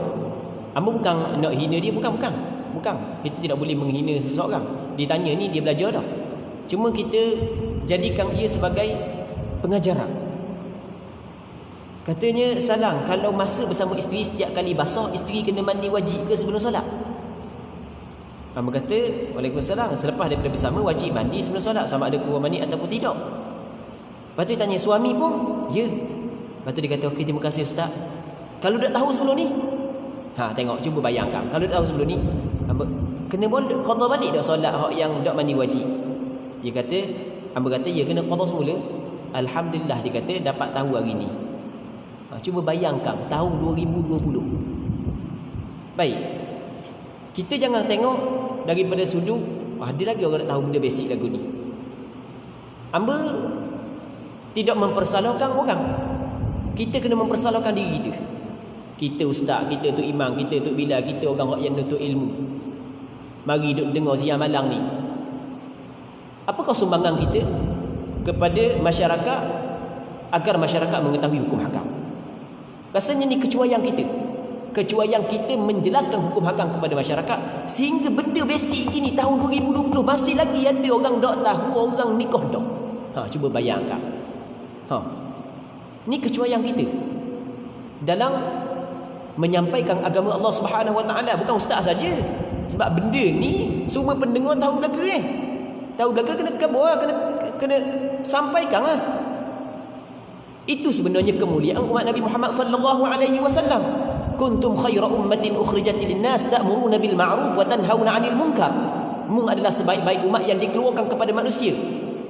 Hamba bukan nak hina dia, bukan. Kita tidak boleh menghina seseorang. Dia tanya ni, dia belajar dah. Cuma kita jadikan ia sebagai pengajaran. Katanya salang, kalau masa bersama isteri setiap kali basah, isteri kena mandi wajib ke sebelum solat? Hamba kata, Waalaikumsalam, selepas daripada bersama wajib mandi sebelum solat, sama ada keluar mani ataupun tidak. Lepas tu dia tanya suami pun, ya. Lepas tu dia kata, okey, terima kasih ustaz. Kalau dah tahu sebelum ni, tengok, cuba bayangkan. Kalau dah tahu sebelum ni, hamba kena qada balik dah solat yang dak mandi wajib. Dia kata, hamba kata, ya, kena qada semula. Alhamdulillah, dia kata dapat tahu hari ni. Cuba bayangkan tahun 2020. Baik, kita jangan tengok daripada sudut ada lagi orang tak tahu benda basic lagu ni. Hamba tidak mempersalahkan orang. Kita kena mempersalahkan diri kita. Kita ustaz, kita tu imam, kita tu bila, kita orang yang nuntut ilmu. Mari duk dengar siang malang ni. Apakah sumbangan kita kepada masyarakat agar masyarakat mengetahui hukum hakam? Rasanya ni kecuaian kita. Kecuaian kita menjelaskan hukum hakam kepada masyarakat, sehingga benda basic gini tahun 2020 masih lagi ada orang tak tahu orang nikah dah. Cuba bayangkan. Ni kecuaian kita dalam menyampaikan agama Allah Subhanahu Wa Taala. Bukan ustaz saja. Sebab benda ni semua pendengar tahu belaka tahu belaka kena kabar, kena sampaikan lah. Itu sebenarnya kemuliaan umat Nabi Muhammad sallallahu alaihi wasallam. Kuntum khaira ummatin ukhrijat lin-nas ta'muruna bil ma'ruf wa tanhauna 'anil munkar. Mung adalah sebaik-baik umat yang dikeluarkan kepada manusia,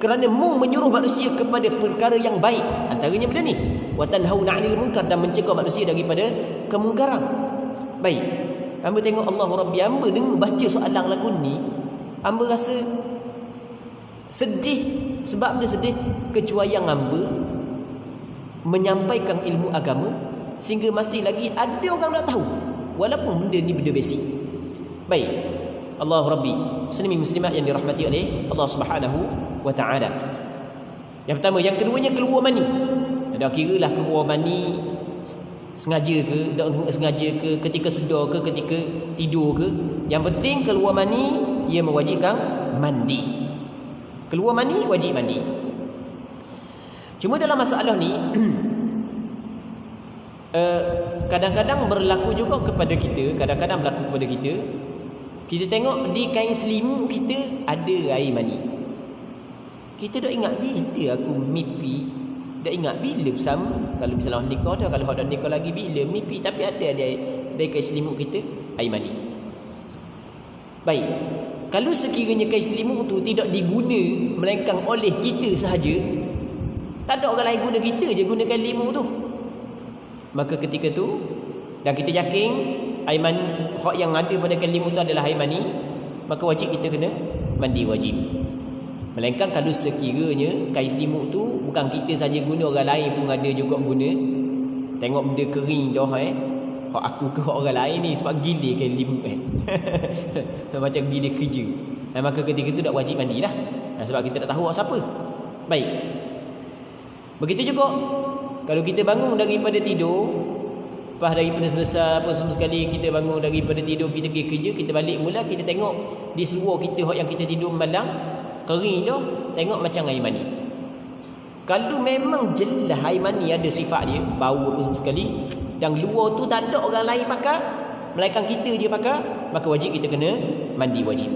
kerana mung menyuruh manusia kepada perkara yang baik, antaranya benda ni, wa tanhauna 'anil munkar, dan mencegah manusia daripada kemungkaran. Baik, hamba tengok Allah Rabbi, hamba dengar baca soalan lagu ni, hamba rasa sedih. Sebab benda sedih, kecuaian hamba menyampaikan ilmu agama sehingga masih lagi ada orang tak tahu, walaupun benda ni benda basic. Baik, Allah Rabbi, muslimin muslimat yang dirahmati oleh Allah Subhanahu Wa Taala. Yang pertama, yang keduanya keluar mani. Dah kiralah keluar mani sengaja ke, tak sengaja ke, ketika sedar ke, ketika tidur ke. Yang penting keluar mani, ia mewajibkan mandi. Keluar mani wajib mandi. Cuma dalam masalah ni kadang-kadang berlaku juga kepada kita. Kadang-kadang berlaku kepada kita. Kita tengok di kain selimut kita ada air mani. Kita tak ingat bila aku mimpi, tak ingat bila bersama. Kalau misalnya nikah dah, kalau dah nikah lagi bila mimpi, tapi ada dari kain selimut kita air mani. Baik, kalau sekiranya kain selimut tu tidak diguna melainkan oleh kita sahaja, tak ada orang lain guna, kita je guna kain selimut tu, maka ketika tu, dan kita yakin air mani hak yang ada pada kain selimut tu adalah air mani, maka wajib kita kena mandi wajib. Melainkan kalau sekiranya kain selimut tu bukan kita saja guna, orang lain pun ada juga guna. Tengok benda kering dah hak aku ke hak orang lain ni, sebab gila kain selimut macam gila kerja. Maka ketika tu tak wajib mandilah, sebab kita tak tahu hak siapa. Baik, begitu juga kalau kita bangun daripada tidur, lepas daripada selesai apa semua sekali, kita bangun daripada tidur, kita pergi kerja, kita balik mula, kita tengok di seluar kita hak yang kita tidur malam kering dah, tengok macam air mani. Kalau memang jelas air mani ada sifat dia, bau apa semua sekali, dan luar tu tak ada orang lain pakai melainkan kita je pakai, maka wajib kita kena mandi wajib.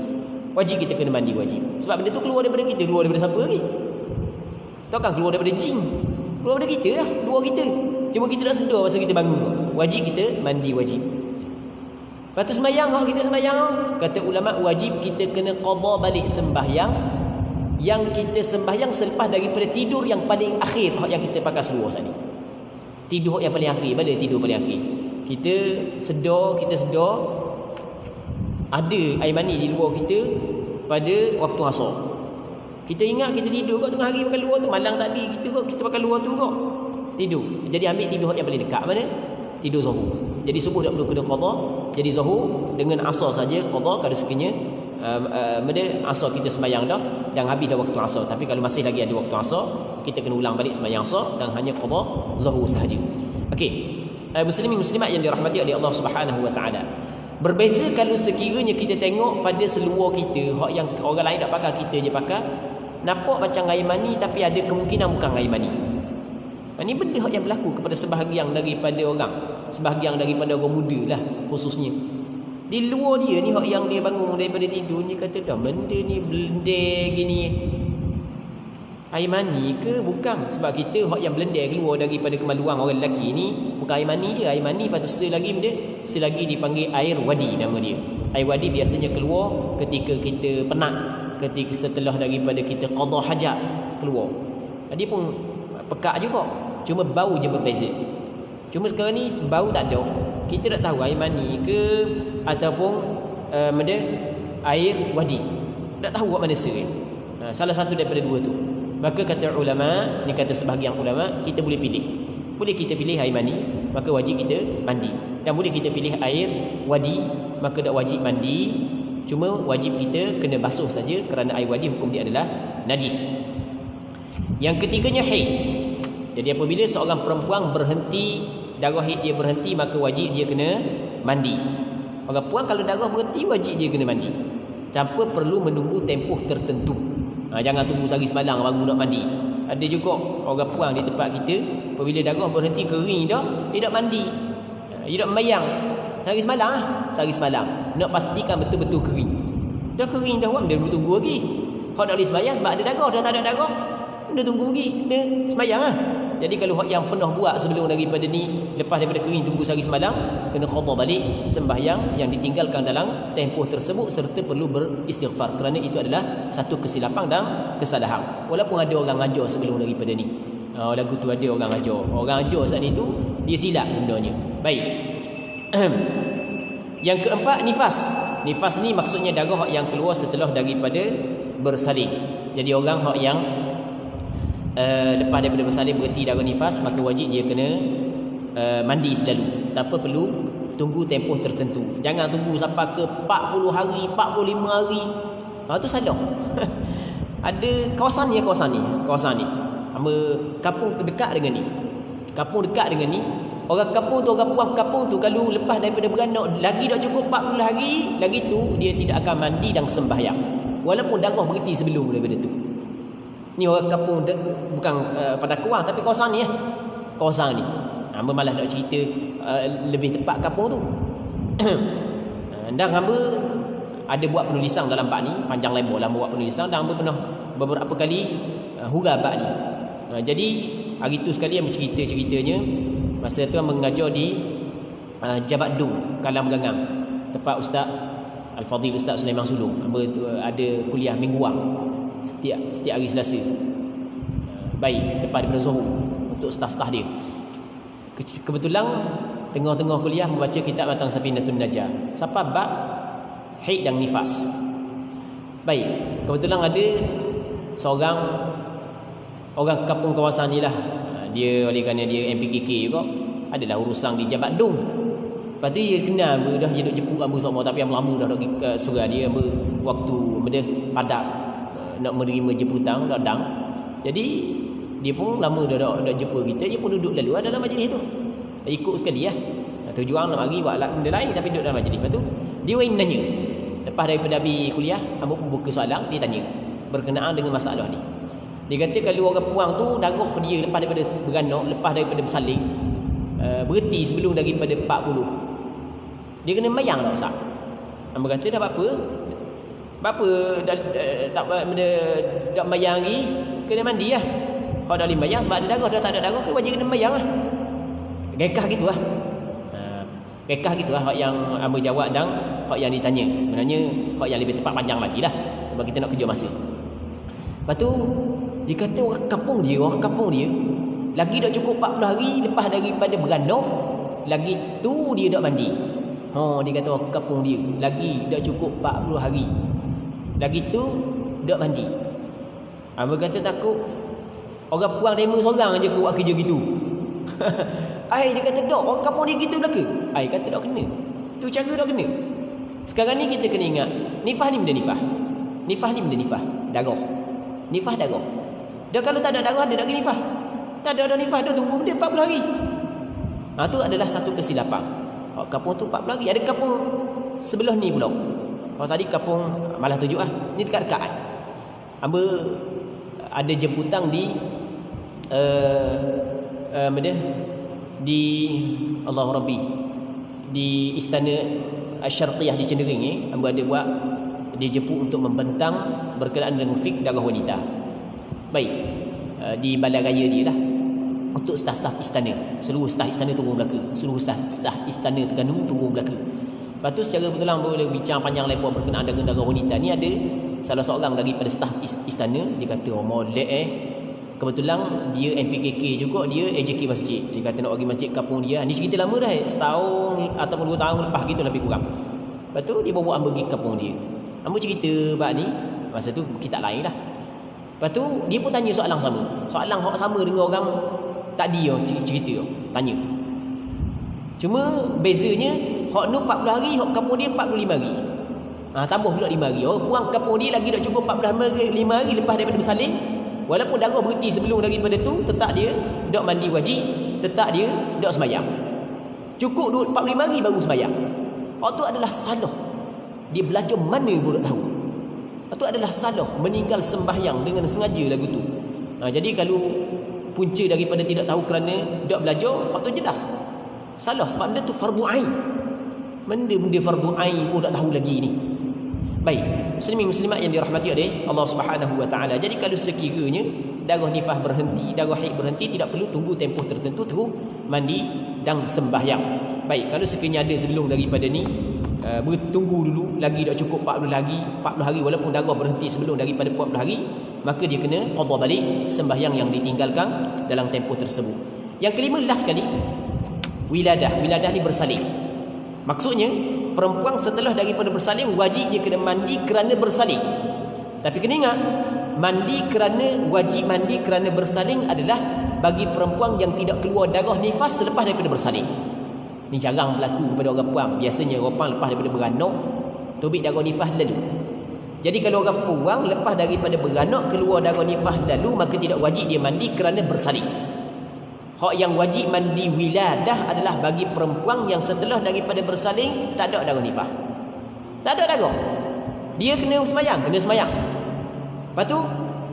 Wajib kita kena mandi wajib. Sebab benda tu keluar daripada kita, keluar daripada siapa lagi? Takkan keluar daripada jin, keluar daripada kita lah, luar kita. Cuma kita tak sedar masa kita bangun. Wajib kita mandi wajib. Lepas tu sembahyang, kalau kita sembahyang, kata ulama wajib kita kena qada balik sembahyang yang kita sembahyang selepas daripada tidur yang paling akhir, yang kita pakai seluar saat ni. Tidur yang paling akhir, bila tidur paling akhir, kita sedar ada air mani di luar kita pada waktu asar. Kita ingat kita tidur kat tengah hari pakai luar tu, malang tadi kita pakai luar tu kok tidur. Jadi ambil tidur yang paling dekat mana? Tidur zuhur. Jadi subuh tak perlu kena qada. Jadi zuhur dengan asar saja qada kalau sekiranya asar kita sembahyang dah dan habis dah waktu asar. Tapi kalau masih lagi ada waktu asar, kita kena ulang balik sembahyang asar dan hanya qada zuhur sahaja. Okey. Muslimin muslimat yang dirahmati oleh Allah Subhanahu Wa Taala. Berbeza kalau sekiranya kita tengok pada seluar kita, hak yang orang lain tak pakai, kita je pakai, nampak macam air mani tapi ada kemungkinan bukan air mani. Ini benda yang berlaku kepada sebahagian daripada orang, sebahagian daripada orang muda lah khususnya. Di luar dia ni, hak yang dia bangun daripada tidur ni, kata dah benda ni blender gini, air mani ke bukan? Sebab kita hak yang blender keluar daripada kemaluan orang lelaki ni bukan air mani dia. Air mani lepas tu selagi dipanggil air wadi nama dia. Air wadi biasanya keluar ketika kita penat, ketika setelah daripada kita qada hajat keluar. Dia pun pekat juga, cuma bau je berbeza. Cuma sekarang ni bau tak ada, kita tak tahu air mani ke ataupun air wadi, tak tahu buat mana sering. Salah satu daripada dua tu. Maka kata ulama, ni kata sebahagian ulama, kita boleh pilih. Boleh kita pilih air mani, maka wajib kita mandi. Dan boleh kita pilih air wadi, maka tak wajib mandi, cuma wajib kita kena basuh saja kerana air wadi hukum dia adalah najis. Yang ketiganya haid. Jadi apabila seorang perempuan berhenti darah haid dia berhenti, maka wajib dia kena mandi. Orang puan kalau darah berhenti, wajib dia kena mandi tanpa perlu menunggu tempoh tertentu. Jangan tunggu sehari semalam baru nak mandi. Ada juga orang puan di tempat kita, apabila darah berhenti kering dah, dia nak mandi, dia nak memayang sehari semalam, nak pastikan betul-betul kering. Dah kering dah, dia perlu tunggu lagi. Kalau nak boleh sembahyang sebab ada darah, dah tak ada darah, dia tunggu lagi, dia sembahyang lah. Jadi kalau yang pernah buat sebelum daripada ni, lepas daripada kering tunggu sehari semalam, kena qada balik sembahyang yang ditinggalkan dalam tempoh tersebut, serta perlu beristighfar, kerana itu adalah satu kesilapan dan kesalahan. Walaupun ada orang ajar sebelum daripada ni, lagu tu ada orang ajar saat ni tu, dia silap sebenarnya. Baik. Yang keempat, nifas. Nifas ni maksudnya darah yang keluar setelah daripada bersalin. Jadi orang yang lepas daripada bersalin berhenti darah nifas, maka wajib dia kena mandi selalu tanpa perlu tunggu tempoh tertentu. Jangan tunggu sampai ke 40 hari, 45 hari. Tu salah. Ada kawasan ni. Kampung dekat dengan ni. Orang kampung tu, orang puang kampung tu, kalau lepas daripada beranak lagi dah cukup 40 hari, lagi tu dia tidak akan mandi dan sembahyang, walaupun darah berhenti sebelum daripada tu. Ni orang kampung bukan pada Kuang, tapi kawasan ni kawasan ni. Hamba malah nak cerita lebih tepat kampung tu. Dan hamba ada buat penulisan dalam bab ni, panjang lebar lah buat penulisan, dan hamba pernah beberapa kali hurah bab ni. Jadi hari tu sekali hamba ceritanya, masa tu mengajar di Jabat Dung, Kalam Gangang, tempat Ustaz Al-Fadhil Ustaz Sulaiman Sulung. Hamba ada kuliah mingguan setiap hari Selasa. Baik, lepas daripada Zuhur, untuk staf-staf dia. Kebetulan tengah-tengah kuliah membaca kitab Matan Safinatun Najah, sampai bab haid dan nifas. Baik, kebetulan ada seorang orang kampung kawasan ni lah, dia oleh kerana dia MPKK juga, adalah urusan di Jabat Dung. Lepas tu dia kenal, dah dia duk jemput hamba semua, tapi yang lama dah duk surah dia waktu padat nak menerima jemputan datang. Jadi dia pun lama dah jumpa kita, dia pun duduk lalu dalam majlis tu, ikut sekali lah. Tujuan nak mari buat benda lain, tapi duduk dalam majlis. Lepas tu dia nanya, lepas daripada habis kuliah, hamba pun buka soalan, dia tanya berkenaan dengan masalah ni. Dia kata kalau orang puang tu darah dia lepas daripada beranak, lepas daripada bersalin, berhenti sebelum daripada 40, dia kena mayang tak Ustaz? Hamba kata dah apa tak mayang lagi, kena mandi lah. Kalau dah mayang sebab ada darah, dah tak ada darah, tu wajib kena mayang lah. Rekah gitu lah. Rekah gitu lah hak yang hamba jawab dan hak yang ditanya. Sebenarnya hak yang lebih tepat panjang lagi lah, sebab kita nak kerja masa. Lepas tu dia kata orang kampung dia lagi dah cukup 40 hari lepas daripada beranak, lagi tu dia dak mandi. Dia kata orang kampung dia lagi dah cukup 40 hari, lagi tu dak mandi. Hamba kata takut orang puang demo seorang aja buat kerja gitu. Dia kata tak, orang kampung dia gitu belaka. Kata tak kena. Tu cara dak kena. Sekarang ni kita kena ingat, nifah ni benda nifah. Nifah ni benda nifah, darah. Nifah darah. Dah kalau tak ada darah, dia tak kena nifah. Tak ada nifah, dah tunggu benda 40 hari. Tu adalah satu kesilapan. Kampung tu 40 hari. Ada kampung sebelah ni pula. Kalau tadi kampung malah tujuh ni dekat-dekat. Hamba ada jemputan di di Allah Rabbi, di Istana Syarqiyah di Cendering. Hamba ada buat, dia jemput untuk membentang berkenaan dengan fiqh darah wanita. Baik, di balai raya dia lah, untuk staf-staf istana. Seluruh staf istana turun belaka, seluruh staf istana Terengganu turun belaka. Lepas tu secara kebetulan boleh bincang panjang lebar berkenaan dengan darah wanita ni. Ada salah seorang daripada staf istana, dia kata molek kebetulan dia MPKK juga, dia AJK masjid. Dia kata nak pergi masjid kampung dia. Ni cerita lama dah, setahun ataupun 2 tahun lepas gitu lebih kurang. Lepas tu dia bawa hamba pergi kampung dia. Hamba cerita bab ni, masa tu kita lain dah. Lepas tu dia pun tanya soalan sama dengan orang tadi cerita tanya. Cuma bezanya hak nu 40 hari, hak kampung dia 45 hari. Tambah pula 5 hari. Puang kampung dia lagi dah cukup 45 hari lepas daripada bersalin. Walaupun darah berhenti sebelum daripada tu, tetap dia dak mandi wajib, tetap dia dak sembahyang. Cukup 45 hari baru sembahyang. Itu adalah salah. Dia belajar mana pun tak tahu. Itu adalah salah, meninggal sembahyang dengan sengaja lagu tu. Jadi kalau punca daripada tidak tahu kerana tak belajar, itu jelas salah, sebab benda tu fardu ain. Benda fardu ain pun tak tahu lagi ni. Baik, muslimin muslimat yang dirahmati oleh Allah Subhanahu wa taala. Jadi kalau sekiranya darah nifas berhenti, darah haid berhenti, tidak perlu tunggu tempoh tertentu terus mandi dan sembahyang. Baik, kalau sekiranya ada sebelum daripada ni, bertunggu dulu lagi tak cukup 40 hari walaupun darah berhenti sebelum daripada 40 hari, maka dia kena qada balik sembahyang yang ditinggalkan dalam tempoh tersebut. Yang kelima, last sekali, wiladah. Wiladah ni bersalin. Maksudnya perempuan setelah daripada bersalin wajib dia kena mandi kerana bersalin. Tapi kena ingat, wajib mandi kerana bersalin adalah bagi perempuan yang tidak keluar darah nifas selepas daripada bersalin. Ni jarang berlaku kepada orang puan. Biasanya orang puan lepas daripada beranak tubik darah nifas lalu. Jadi kalau orang puan lepas daripada beranak keluar darah nifas lalu, maka tidak wajib dia mandi kerana bersalin. Hak yang wajib mandi wiladah adalah bagi perempuan yang setelah daripada bersalin tak ada darah nifas. Tak ada darah. Dia kena sembahyang. Lepas tu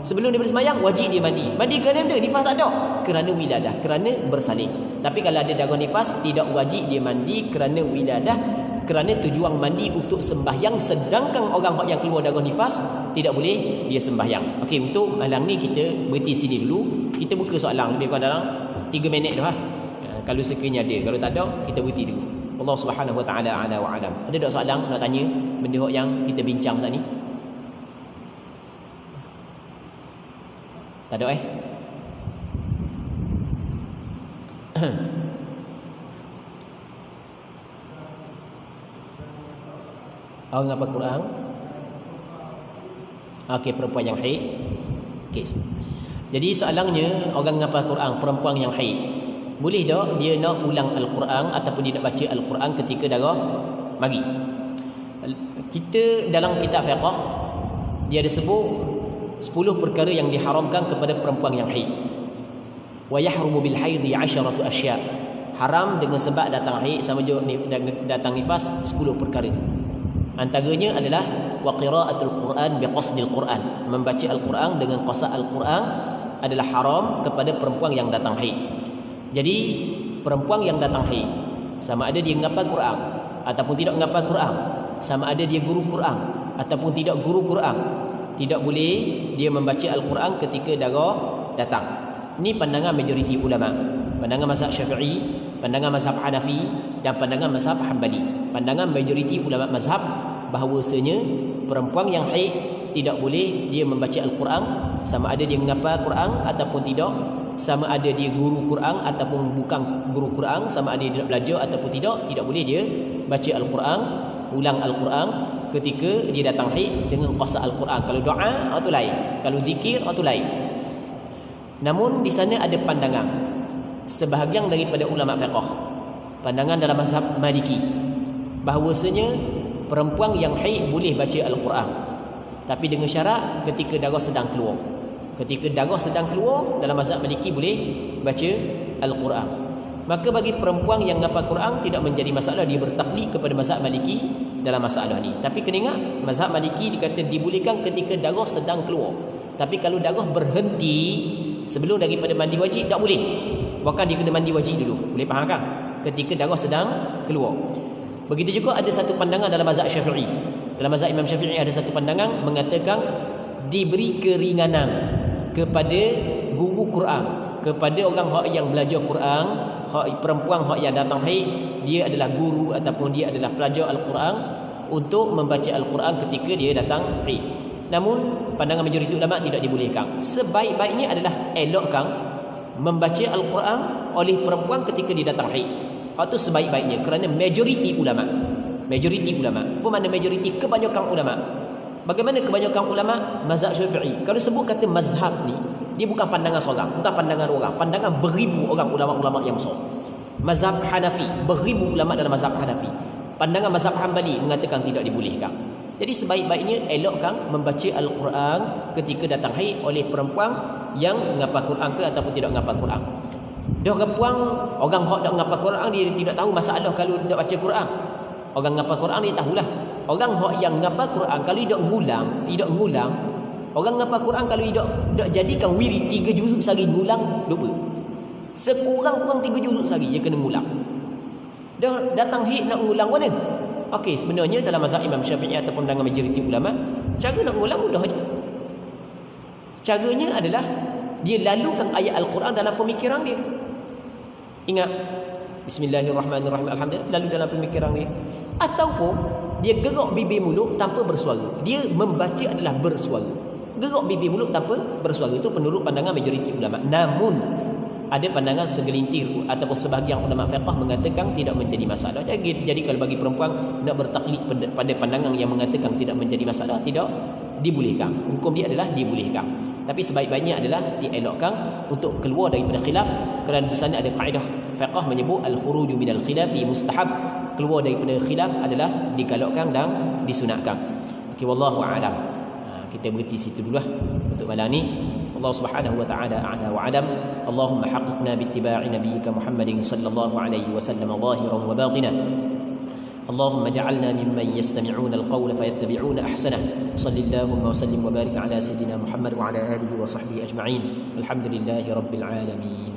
sebelum dia bersembahyang wajib dia mandi. Mandi kerana dia nifas tak ada, kerana wiladah, kerana bersalin. Tapi kalau ada darah nifas tidak wajib dia mandi kerana wiladah, kerana tujuan mandi untuk sembahyang, sedangkan orang yang keluar darah nifas tidak boleh dia sembahyang. Okey, untuk malam ni kita berhenti sini dulu. Kita buka soalan lebih kurang dalam 3 minit dah. Kalau sekiranya ada, kalau tak ada kita berhenti dulu. Allah Subhanahu wa taala a'la wa a'lam. Ada tak soalan nak tanya benda yang kita bincang saat ni? Tak ada Orang ngapa Quran? Okey, perempuan yang haid. Okey. Jadi soalannya, orang ngapa Quran, perempuan yang haid, boleh tak dia nak ulang Al-Quran ataupun dia nak baca Al-Quran ketika darah mari? Kita dalam kitab fiqh dia ada sebut 10 perkara yang diharamkan kepada perempuan yang haid. Wa yahrumu bil haidhi 'asharatu asya'. Haram dengan sebab datang haid sama juga datang nifas 10 perkara. Antaranya adalah wa qira'atul Quran bi qasdil Quran. Membaca Al-Quran dengan qasad Al-Quran adalah haram kepada perempuan yang datang haid. Jadi perempuan yang datang haid, sama ada dia menghafal Quran ataupun tidak menghafal Quran, sama ada dia guru Quran ataupun tidak guru Quran, tidak boleh dia membaca Al-Quran ketika darah datang. Ini pandangan majoriti ulama, pandangan mazhab Syafi'i, pandangan mazhab Hanafi dan pandangan mazhab Hanbali. Pandangan majoriti ulama mazhab bahawasanya perempuan yang haid tidak boleh dia membaca Al-Quran, sama ada dia menghafal Quran ataupun tidak, sama ada dia guru Quran ataupun bukan guru Quran, sama ada dia nak belajar ataupun tidak boleh dia baca Al-Quran, ulang Al-Quran ketika dia datang haid dengan qasad Al-Quran. Kalau doa itu lain, kalau zikir itu lain. Namun di sana ada pandangan sebahagian daripada ulama fiqh, pandangan dalam mazhab Maliki, bahawasanya perempuan yang haid boleh baca Al-Quran, tapi dengan syarat ketika darah sedang keluar. Ketika darah sedang keluar, dalam mazhab Maliki boleh baca Al-Quran. Maka bagi perempuan yang menghafal Quran tidak menjadi masalah, dia bertaklid kepada mazhab Maliki dalam masalah ni. Tapi kena ingat, mazhab Maliki dikata dibolehkan ketika darah sedang keluar. Tapi kalau darah berhenti sebelum daripada mandi wajib, tak boleh. Bahkan dia kena mandi wajib dulu. Boleh faham kan? Ketika darah sedang keluar. Begitu juga ada satu pandangan dalam mazhab Syafi'i. Dalam mazhab Imam Syafi'i ada satu pandangan mengatakan diberi keringanan kepada guru Quran, kepada orang yang belajar Quran, perempuan yang datang haid, dia adalah guru ataupun dia adalah pelajar Al-Quran, untuk membaca Al-Quran ketika dia datang haid. Namun pandangan majoriti ulama tidak dibolehkan. Sebaik-baiknya adalah elokkan membaca Al-Quran oleh perempuan ketika dia datang haid. Itu sebaik-baiknya kerana majoriti ulama. Apa makna majoriti? Kebanyakan ulama. Bagaimana kebanyakan ulama? Mazhab Syafi'i. Kalau sebut kata mazhab ni, dia bukan pandangan seorang, bukan pandangan orang, pandangan beribu orang ulama-ulama yang besar. Mazhab Hanafi, beribu ulama dalam mazhab Hanafi. Pandangan mazhab Hanbali mengatakan tidak dibolehkan. Jadi sebaik-baiknya elokkan membaca Al-Quran ketika datang haid oleh perempuan yang menghafal Quran ke ataupun tidak menghafal Quran. Dah repuang orang hok dak ngapa Quran dia tidak tahu masalah kalau dak baca Quran. Orang ngapa Quran dia tahulah. Orang hok yang ngapa Quran kalau dia dak ngulang, orang ngapa Quran kalau dia dak jadikan wirid 3 juzuk sehari ngulang lupa. Sekurang-kurang 3 juzuk sehari dia kena ngulang. Dah datang hit nak ngulang mana? Okey, sebenarnya dalam mazhab Imam Syafi'i ataupun dengan majoriti ulama, cara nak ngulang mudah aja. Caranya adalah dia lalukan ayat Al-Quran dalam pemikiran dia. Ingat Bismillahirrahmanirrahim, alhamdulillah, lalu dalam pemikiran dia. Ataupun dia gerak bibir mulut tanpa bersuara. Dia membaca adalah bersuara. Gerak bibir mulut tanpa bersuara itu menurut pandangan majoriti ulama. Namun ada pandangan segelintir ataupun sebahagian ulama fiqh mengatakan tidak menjadi masalah. Jadi kalau bagi perempuan nak bertaklid pada pandangan yang mengatakan tidak menjadi masalah, tidak dibolehkan. Hukum dia adalah dibolehkan. Tapi sebaik-baiknya adalah dielokkan untuk keluar daripada khilaf, kerana di sana ada kaedah fiqh menyebut al-khuruju minal khilafi mustahab. Keluar daripada khilaf adalah digalakkan dan disunatkan. Okey, wallahu a'lam. Kita berhenti situ dululah untuk malam ni. Allah Subhanahu wa taala a'la wa adam. Allahumma haqqiqna bi ittiba'i nabiyyika Muhammadin sallallahu alaihi wasallam zahiran wa batinan. اللهم اجعلنا ممن يستمعون القول فيتبعون احسنه. صل اللهم وسلم وبارك على سيدنا محمد وعلى اله وصحبه اجمعين. الحمد لله رب العالمين.